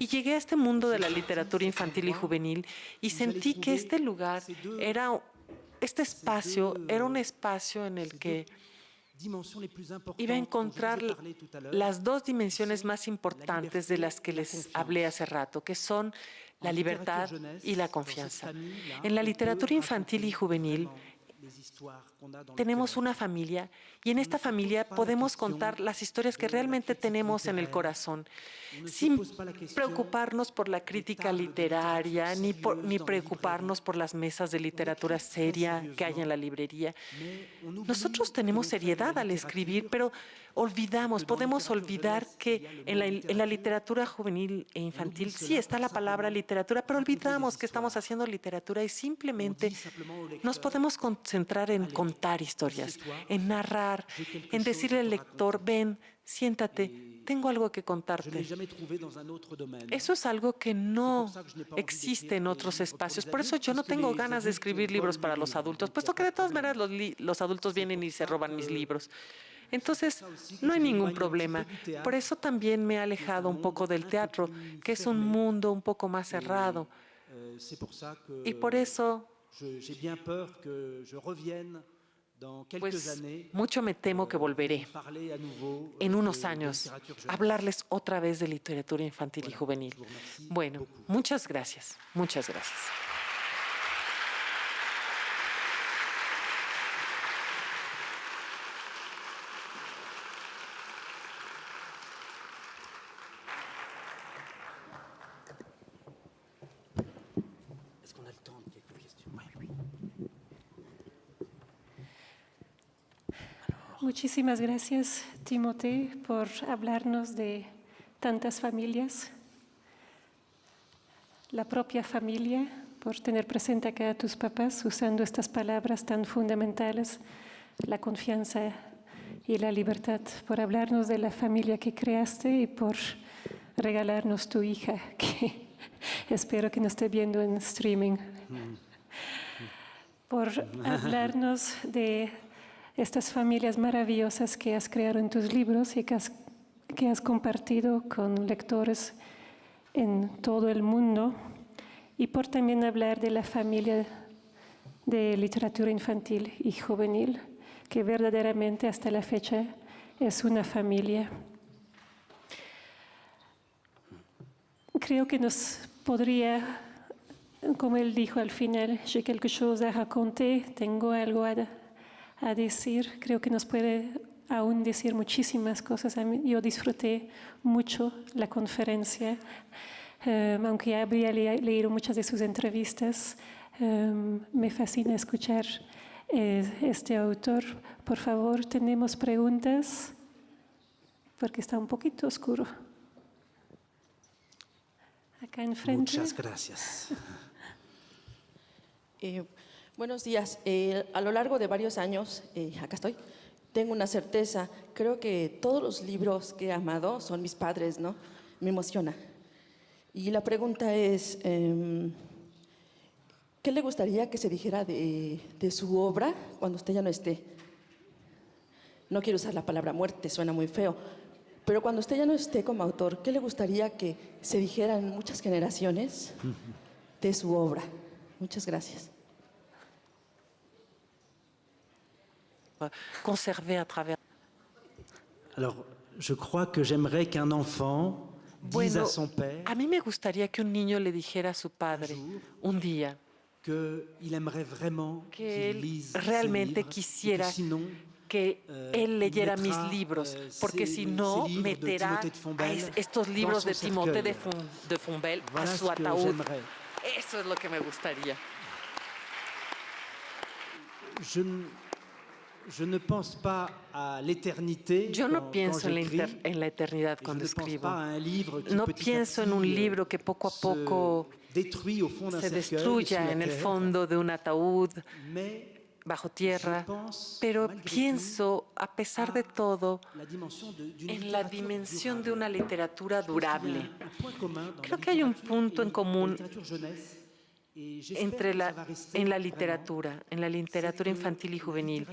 Y llegué a este mundo de la literatura infantil y juvenil y sentí que este lugar este espacio era un espacio en el que iba a encontrar las 2 dimensiones más importantes de las que les hablé hace rato, que son la libertad y la confianza. En la literatura infantil y juvenil tenemos una familia y en esta familia podemos contar las historias que realmente tenemos en el corazón, sin preocuparnos por la crítica literaria, ni preocuparnos por las mesas de literatura seria que hay en la librería. Nosotros tenemos seriedad al escribir, pero podemos olvidar que en la literatura juvenil e infantil sí está la palabra literatura, pero olvidamos que estamos haciendo literatura y simplemente nos podemos concentrar en contar historias, en narrar, en decirle al lector, ven, siéntate, tengo algo que contarte. Eso es algo que no existe en otros espacios. Por eso yo no tengo ganas de escribir libros para los adultos, puesto que de todas maneras los adultos vienen y se roban mis libros. Entonces, no hay ningún problema. Por eso también me he alejado un poco del teatro, que es un mundo un poco más cerrado. Y por eso, pues, mucho me temo que volveré en unos años a hablarles otra vez de literatura infantil y juvenil. Bueno, muchas gracias. Muchas gracias. Muchísimas gracias, Timothée, por hablarnos de tantas familias, la propia familia, por tener presente acá a tus papás usando estas palabras tan fundamentales, la confianza y la libertad, por hablarnos de la familia que creaste y por regalarnos tu hija, que espero que nos esté viendo en streaming, por hablarnos de estas familias maravillosas que has creado en tus libros y que has compartido con lectores en todo el mundo, y por también hablar de la familia de literatura infantil y juvenil, que verdaderamente hasta la fecha es una familia. Creo que nos podría, como él dijo al final, j'ai quelque chose à raconter, tengo algo a decir. Creo que nos puede aún decir muchísimas cosas. Yo disfruté mucho la conferencia, aunque había leído muchas de sus entrevistas. Me fascina escuchar este autor. Por favor, tenemos preguntas, porque está un poquito oscuro. acá enfrente. Muchas gracias. Buenos días. A lo largo de varios años, acá estoy, tengo una certeza. Creo que todos los libros que he amado son mis padres, ¿no? Me emociona. Y la pregunta es, ¿qué le gustaría que se dijera de su obra cuando usted ya no esté? No quiero usar la palabra muerte, suena muy feo. Pero cuando usted ya no esté como autor, ¿qué le gustaría que se dijera en muchas generaciones de su obra? Muchas gracias. Conserver à travers. Alors, je crois que j'aimerais qu'un enfant dise Bueno, à son père a mí me gustaría que un niño le dijera a su padre un día qu'il aimerait vraiment que qu'il él lise realmente ses livres, quisiera et que sinon, que él leyera mis mettra, libros, porque ces- si no, ces livres de meterá Timothée de Fombelle estos libros dans de son Timothée cercueil. de Fombelle Voilà a ce su que ataúd. j'aimerais. Eso es lo que me gustaría. Je ne pense pas à l'éternité Yo no quand pienso j'écris. en la eternidad Et cuando je ne pense escribo. pas à un livre qui No petit à pienso en petit, un libro que poco a se poco détruit au fond d'un se cercueil, sous destruya la en el terre. fondo de un ataúd Mais bajo tierra, je pense, pero malgré pienso, a pesar de todo, la dimension d'une en la littérature dimensión de durable. una literatura Je pense qu'il y a durable. un point commun dans Creo la que hay un littérature punto et en la común littérature jeunesse, et j'espère entre que ça va rester en la vraiment. literatura infantil y juvenil.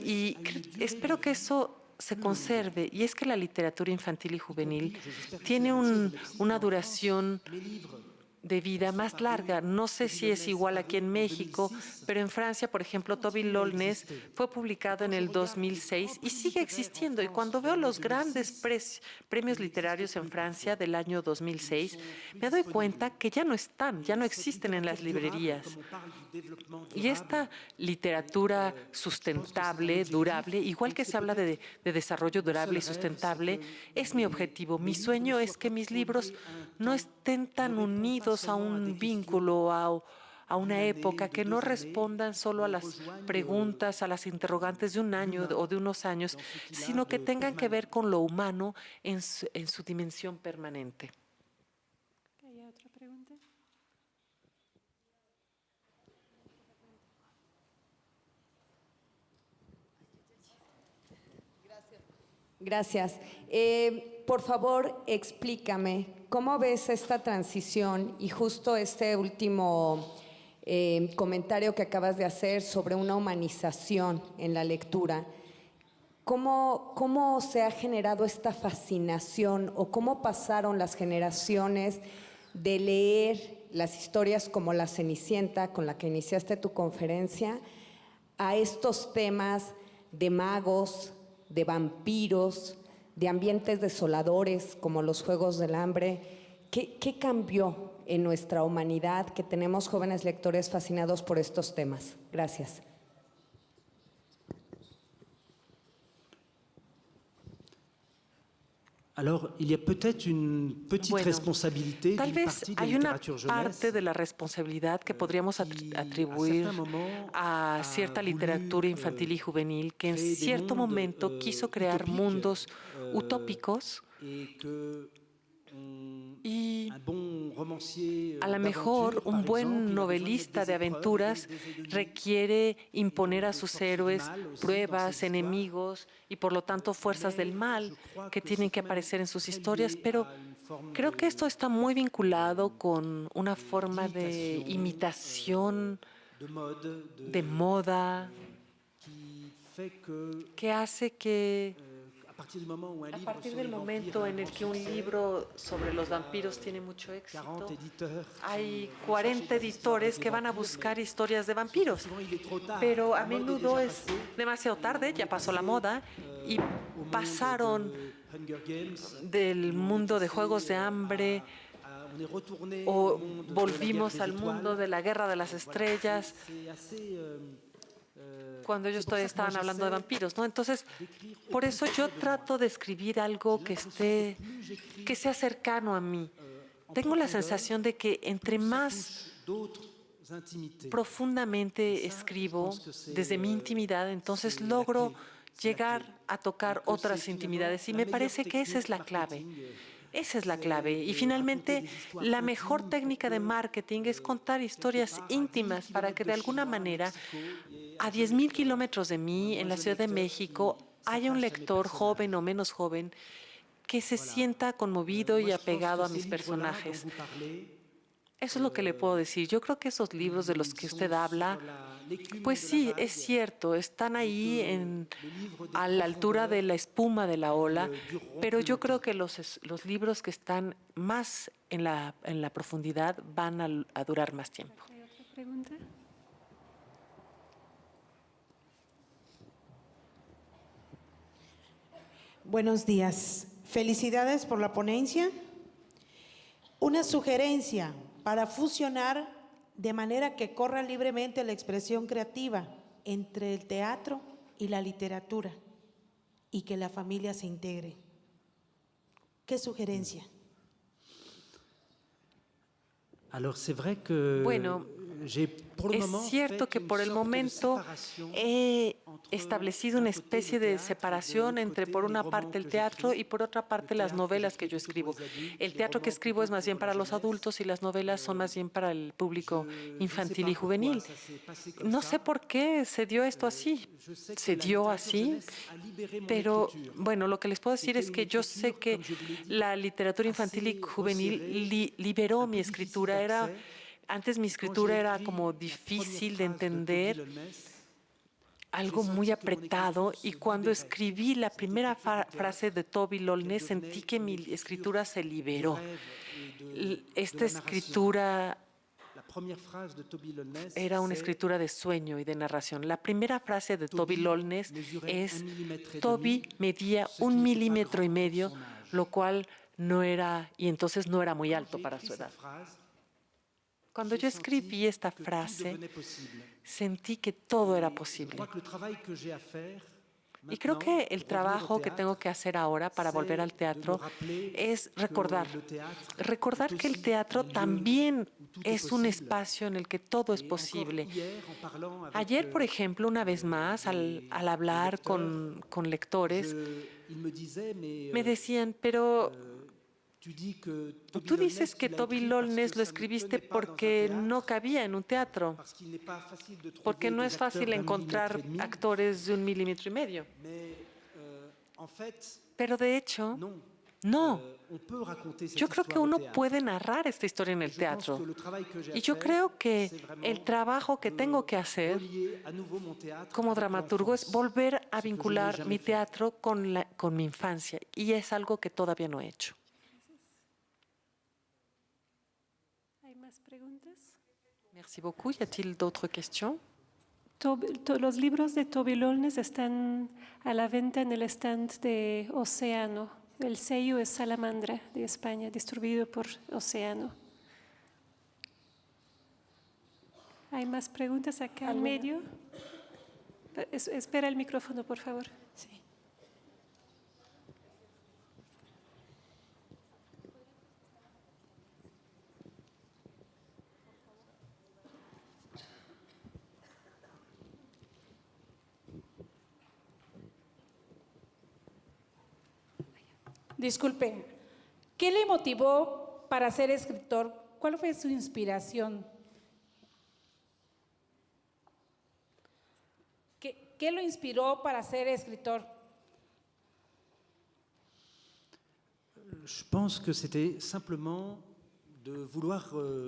Y espero que eso se conserve. Y es que la literatura infantil y juvenil tiene una duración Mes livres de vida más larga. No sé si es igual aquí en México, pero en Francia, por ejemplo, Toby Lolness fue publicado en el 2006 y sigue existiendo. Y cuando veo los grandes premios literarios en Francia del año 2006, me doy cuenta que ya no están, ya no existen en las librerías. Y esta literatura sustentable, durable, igual que se habla de desarrollo durable y sustentable, es mi objetivo. Mi sueño es que mis libros no estén tan unidos a un vínculo, a una época, que no respondan solo a las preguntas, a las interrogantes de un año o de unos años, sino que tengan que ver con lo humano en su dimensión permanente. ¿Hay otra pregunta? Gracias. Por favor, explícame, ¿cómo ves esta transición y justo este último comentario que acabas de hacer sobre una humanización en la lectura? ¿Cómo se ha generado esta fascinación o cómo pasaron las generaciones de leer las historias como La Cenicienta, con la que iniciaste tu conferencia, a estos temas de magos, de vampiros, de ambientes desoladores como los Juegos del Hambre? ¿Qué cambió en nuestra humanidad que tenemos jóvenes lectores fascinados por estos temas? Gracias. Alors, il y a peut-être une petite Bueno, responsabilité tal d'une vez partie de la hay una littérature parte jeunesse de la responsabilidad que podríamos atribuir a cierta literatura infantil y juvenil que en cierto momento quiso crear mundos utópicos et que y un bon romancier a lo mejor d'aventure, un par buen exemple, il a novelista besoin de de mettre des aventuras épreuves, des ennemis. requiere imponer a sus forces héroes du mal aussi pruebas, dans ses enemigos y por lo tanto fuerzas del mal que tienen que aparecer en sus historias, pero creo que esto está muy vinculado con una forma de imitación, de mode, de moda, qui fait que que hace que à partir du moment où un a livre partir sur del les momento vampires a en el que un succès, libro sobre los vampiros tiene mucho 40 éxito, éditeurs hay 40 editores que van a buscar historias de vampiros, souvent il est trop tard. pero a La mode est menudo déjà es passée. demasiado tarde, ya pasó la moda y Au monde pasaron de Hunger Games, del mundo de Juegos de Hambre on est retourné o au monde de la volvimos guerre al des mundo étoiles. de la Guerra de las Estrellas, C'est assez, cuando ellos c'est pour todavía ça que moi estaban hablando de j'essaie vampiros, ¿no? Entonces, d'écrire au por plus eso près yo de moi. trato de escribir algo que esté, que sea cercano a mí. Tengo la sensación de que entre más D'autres intimités. profundamente escribo desde mi intimidad, entonces logro llegar a tocar otras intimidades y me parece que esa es la clave. Esa es la clave. Y finalmente, la mejor técnica de marketing es contar historias íntimas para que de alguna manera, a 10,000 kilómetros de mí, en la Ciudad de México, haya un lector joven o menos joven que se sienta conmovido y apegado a mis personajes. Eso es lo que le puedo decir. Yo creo que esos libros de los que usted habla, pues sí, es cierto, están ahí a la altura de la espuma de la ola, pero yo creo que los libros que están más en la profundidad van a durar más tiempo. ¿Hay otra pregunta? Buenos días. Felicidades por la ponencia. Una sugerencia para fusionar de manera que corra libremente la expresión creativa entre el teatro y la literatura y que la familia se integre. ¿Qué sugerencia? Alors, c'est vrai que Bueno, es cierto que por el momento he establecido una especie de separación entre, por una parte, el teatro y por otra parte, las novelas que yo escribo. El teatro que escribo es más bien para los adultos y las novelas son más bien para el público infantil y juvenil. No sé por qué se dio esto así. Se dio así, pero bueno, lo que les puedo decir es que yo sé que la literatura infantil y juvenil liberó mi escritura. Antes mi escritura era como difícil de entender, algo muy apretado, y cuando escribí la primera frase de Toby Lollness sentí que mi escritura se liberó. Esta escritura era una escritura de sueño y de narración. La primera frase de Toby Lollness es: Toby medía 1,5 milímetros, lo cual no era, y entonces no era muy alto para su edad. Cuando yo escribí esta frase, sentí que todo era posible. Y creo que el trabajo que tengo que hacer ahora para volver al teatro es recordar que el teatro también es un espacio en el que todo es posible. Ayer, por ejemplo, una vez más, al hablar con lectores, me decían, pero tú dices que Toby Lollness lo escribiste porque no cabía en un teatro, porque no es fácil encontrar actores de 1,5 milímetros. Pero de hecho, no. Yo creo que uno puede narrar esta historia en el teatro. Y yo creo que el trabajo que tengo que hacer como dramaturgo es volver a vincular mi teatro con mi infancia. Y es algo que todavía no he hecho. ¿Hay más preguntas? Merci beaucoup. Y a-t-il d'autres questions? Los libros de Toby Lollness están a la venta en el stand de Océano. El sello es Salamandra de España, distribuido por Océano. ¿Hay más preguntas acá en medio? Espera el micrófono, por favor. Sí. Disculpe, ¿qué le motivó para ser escritor? ¿Cuál fue su inspiración? ¿Qué lo inspiró para ser escritor? Je pense que c'était simplement de vouloir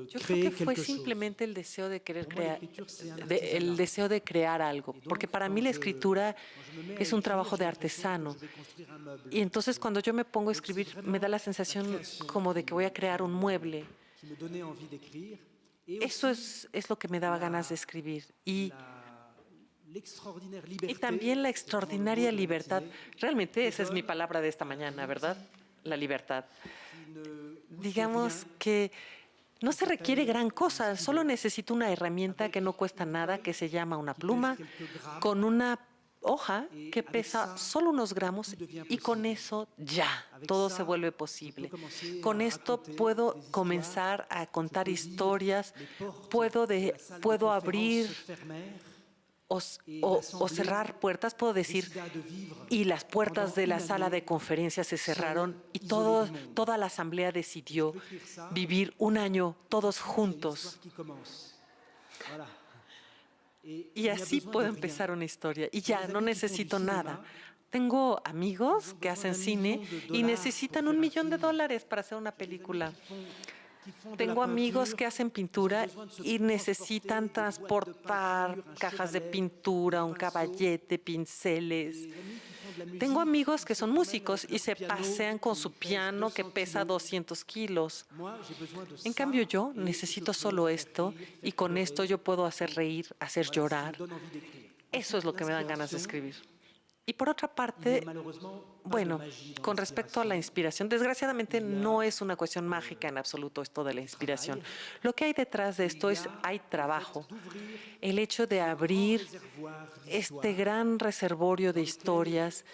Yo créer creo que fue quelque chose. simplemente el deseo de querer Pour moi, crear, l'écriture, c'est un el artisanat. deseo de crear algo, porque para mí la escritura es un trabajo de artesano. Y entonces cuando yo me pongo a escribir me da la sensación como de que voy a crear un mueble. Qui me donnait envie d'écrire. Et Eso aussi es lo que me daba ganas de escribir. l'extraordinaire Y liberté. también la extraordinaria c'est libertad. vraiment le mot que Realmente esa es mi palabra de esta mañana, ¿verdad? La libertad. Digamos que no se requiere gran cosa, solo necesito una herramienta que no cuesta nada, que se llama una pluma, con una hoja que pesa solo unos gramos, y con eso ya todo se vuelve posible. Con esto puedo comenzar a contar historias, puedo abrir o cerrar puertas, puedo decir, y las puertas de la sala de conferencias se cerraron y toda la asamblea decidió vivir un año todos juntos. Y así puedo empezar una historia y ya no necesito nada. Tengo amigos que hacen cine y necesitan $1 millón para hacer una película. Tengo amigos que hacen pintura y necesitan transportar cajas de pintura, un caballete, pinceles. Tengo amigos que son músicos y se pasean con su piano que pesa 200 kilos. En cambio, yo necesito solo esto y con esto yo puedo hacer reír, hacer llorar. Eso es lo que me dan ganas de escribir. Y por otra parte, bueno, con respecto a la inspiración, desgraciadamente no es una cuestión mágica en absoluto esto de la inspiración. Lo que hay detrás de esto hay trabajo. El hecho de abrir este gran reservorio de historias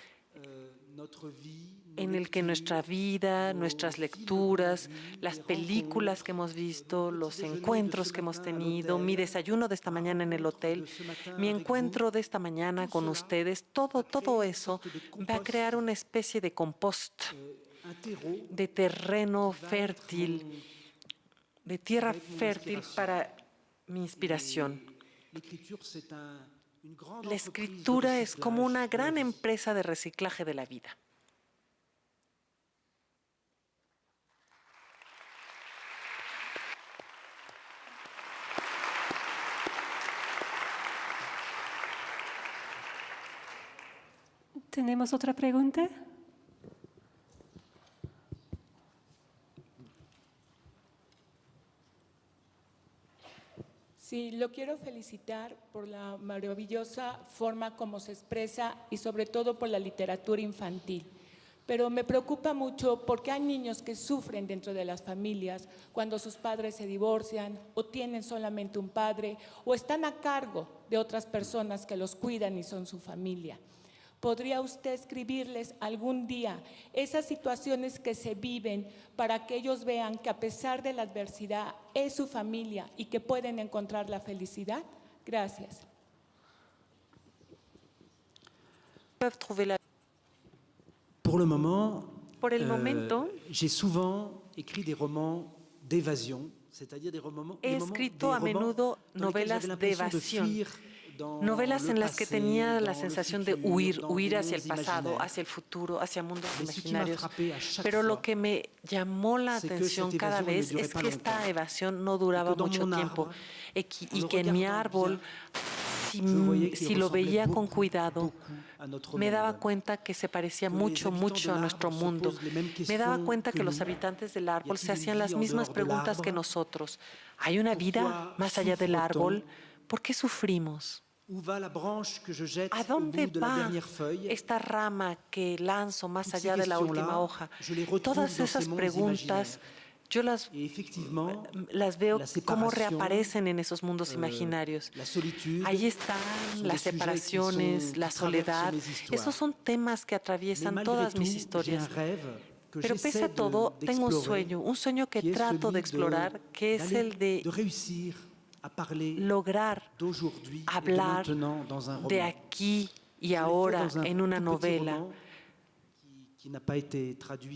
en el que nuestra vida, nuestras lecturas, las películas que hemos visto, los encuentros que hemos tenido, mi desayuno de esta mañana en el hotel, mi encuentro de esta mañana con ustedes, todo eso va a crear una especie de compost, de terreno fértil, de tierra fértil para mi inspiración. La escritura es como una gran empresa de reciclaje de la vida. ¿Tenemos otra pregunta? Sí, lo quiero felicitar por la maravillosa forma como se expresa y sobre todo por la literatura infantil. Pero me preocupa mucho porque hay niños que sufren dentro de las familias cuando sus padres se divorcian o tienen solamente un padre o están a cargo de otras personas que los cuidan y son su familia. ¿Podría usted escribirles algún día esas situaciones que se viven para que ellos vean que a pesar de la adversidad es su familia y que pueden encontrar la felicidad? Gracias. Por el momento, j'ai souvent écrit des romans d'évasion, c'est-à-dire des romans. He escrito a menudo novelas de evasión. Novelas en las que tenía la sensación de huir hacia el pasado, hacia el futuro, hacia mundos imaginarios. Pero lo que me llamó la atención cada vez es que esta evasión no duraba mucho tiempo y que en mi árbol, si lo veía con cuidado, me daba cuenta que se parecía mucho a nuestro mundo. Me daba cuenta que los habitantes del árbol se hacían las mismas preguntas que nosotros. ¿Hay una vida más allá del árbol? ¿Por qué sufrimos? ¿A dónde va esta rama que lanzo más allá de la última hoja? Todas esas preguntas yo las veo cómo reaparecen en esos mundos imaginarios. Ahí están las separaciones, la soledad. Esos son temas que atraviesan todas mis historias. Pero pese a todo, tengo un sueño que trato de explorar, que es el de lograr hablar de aquí y ahora en una novela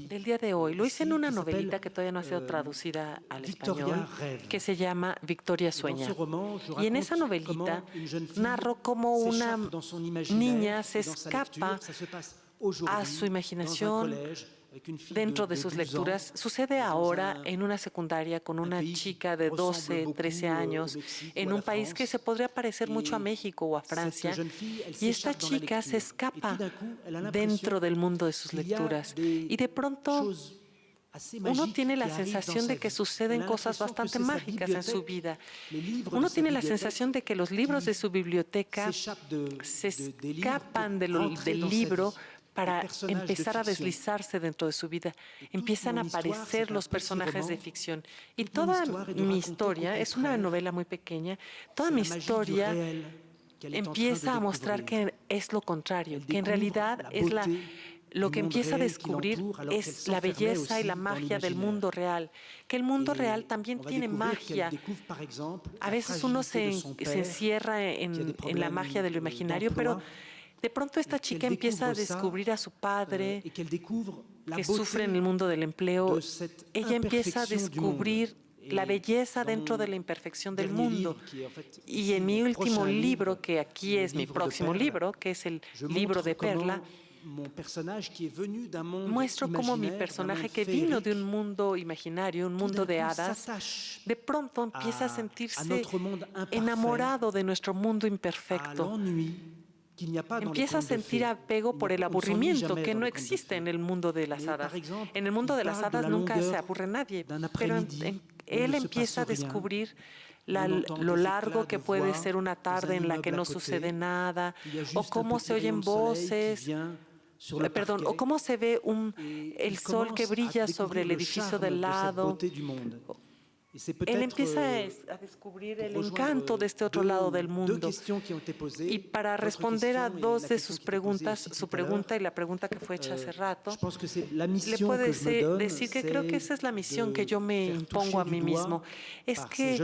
del día de hoy. Lo hice en una novelita que todavía no ha sido traducida al español, que se llama Victoria Sueña. Y en esa novelita narro cómo una niña se escapa a su imaginación dentro de sus lecturas. Sucede ahora en una secundaria con una chica de 12, 13 años en un país que se podría parecer mucho a México o a Francia. Y esta chica se escapa dentro del mundo de sus lecturas. Y de pronto uno tiene la sensación de que suceden cosas bastante mágicas en su vida. Uno tiene la sensación de que los libros de su biblioteca se escapan del libro para empezar a deslizarse dentro de su vida. Empiezan a aparecer los personajes de ficción. Y toda mi historia, es una novela muy pequeña, toda mi historia empieza a mostrar que es lo contrario, que en realidad es lo que empieza a descubrir es la belleza y la magia del mundo real, que el mundo real también tiene magia. A veces uno se encierra en la magia de lo imaginario, pero de pronto esta chica empieza a descubrir a su padre, que sufre en el mundo del empleo. Ella empieza a descubrir la belleza dentro de la imperfección del mundo. Y en mi último libro, que aquí es mi próximo libro, que es el libro de Perla, muestro cómo mi personaje, que vino de un mundo imaginario, un mundo de hadas, de pronto empieza a sentirse enamorado de nuestro mundo imperfecto. Empieza a sentir apego por el aburrimiento que no existe en el mundo de las hadas. En el mundo de las hadas nunca se aburre nadie, pero él empieza a descubrir lo largo que puede ser una tarde en la que no sucede nada, o cómo se oyen voces, o cómo se ve el sol que brilla sobre el edificio del lado. Él empieza a descubrir el encanto de este otro lado del mundo. Y para responder a dos de sus preguntas, su pregunta y la pregunta que fue hecha hace rato, le puedo decir que creo que esa es la misión que yo me impongo a mí mismo, es que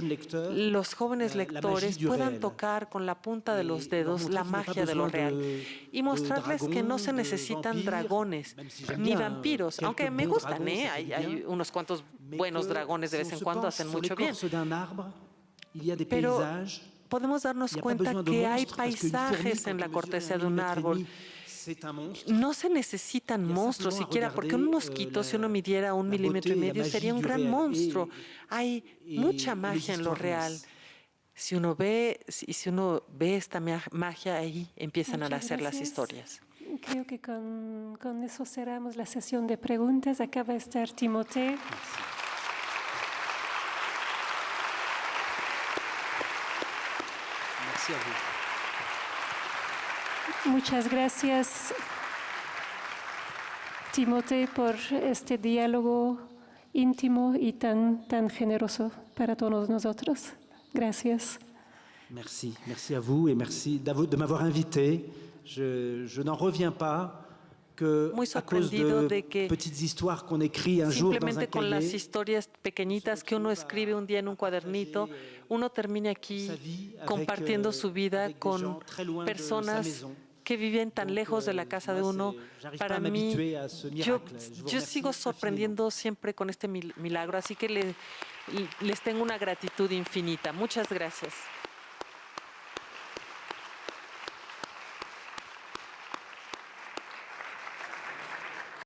los jóvenes lectores puedan tocar con la punta de los dedos la magia de lo real y mostrarles que no se necesitan dragones ni vampiros, aunque me gustan, hay unos cuantos buenos dragones de vez en cuando, hacen mucho bien. Pero podemos darnos cuenta que hay paisajes en la corteza de un árbol. No se necesitan monstruos siquiera, porque un mosquito, si uno midiera 1,5 milímetros, sería un gran monstruo. Hay mucha magia en lo real. Si uno ve esta magia, ahí empiezan a nacer las historias. Creo que con eso cerramos la sesión de preguntas. Acaba de estar Timothée. Muchas gracias, Timothée, por este diálogo íntimo y tan generoso para todos nosotros. Gracias. Merci à vous et merci de m'avoir invité. Je n'en reviens pas que à cause de petites histoires qu'on écrit un jour dans un simplemente con las cahier. historias pequeñitas que uno escribe un día en un cuadernito, uno termina aquí compartiendo su vida con personas que viven tan lejos de la casa de uno. Para mí, yo sigo sorprendiendo siempre con este milagro, así que les tengo una gratitud infinita. Muchas gracias.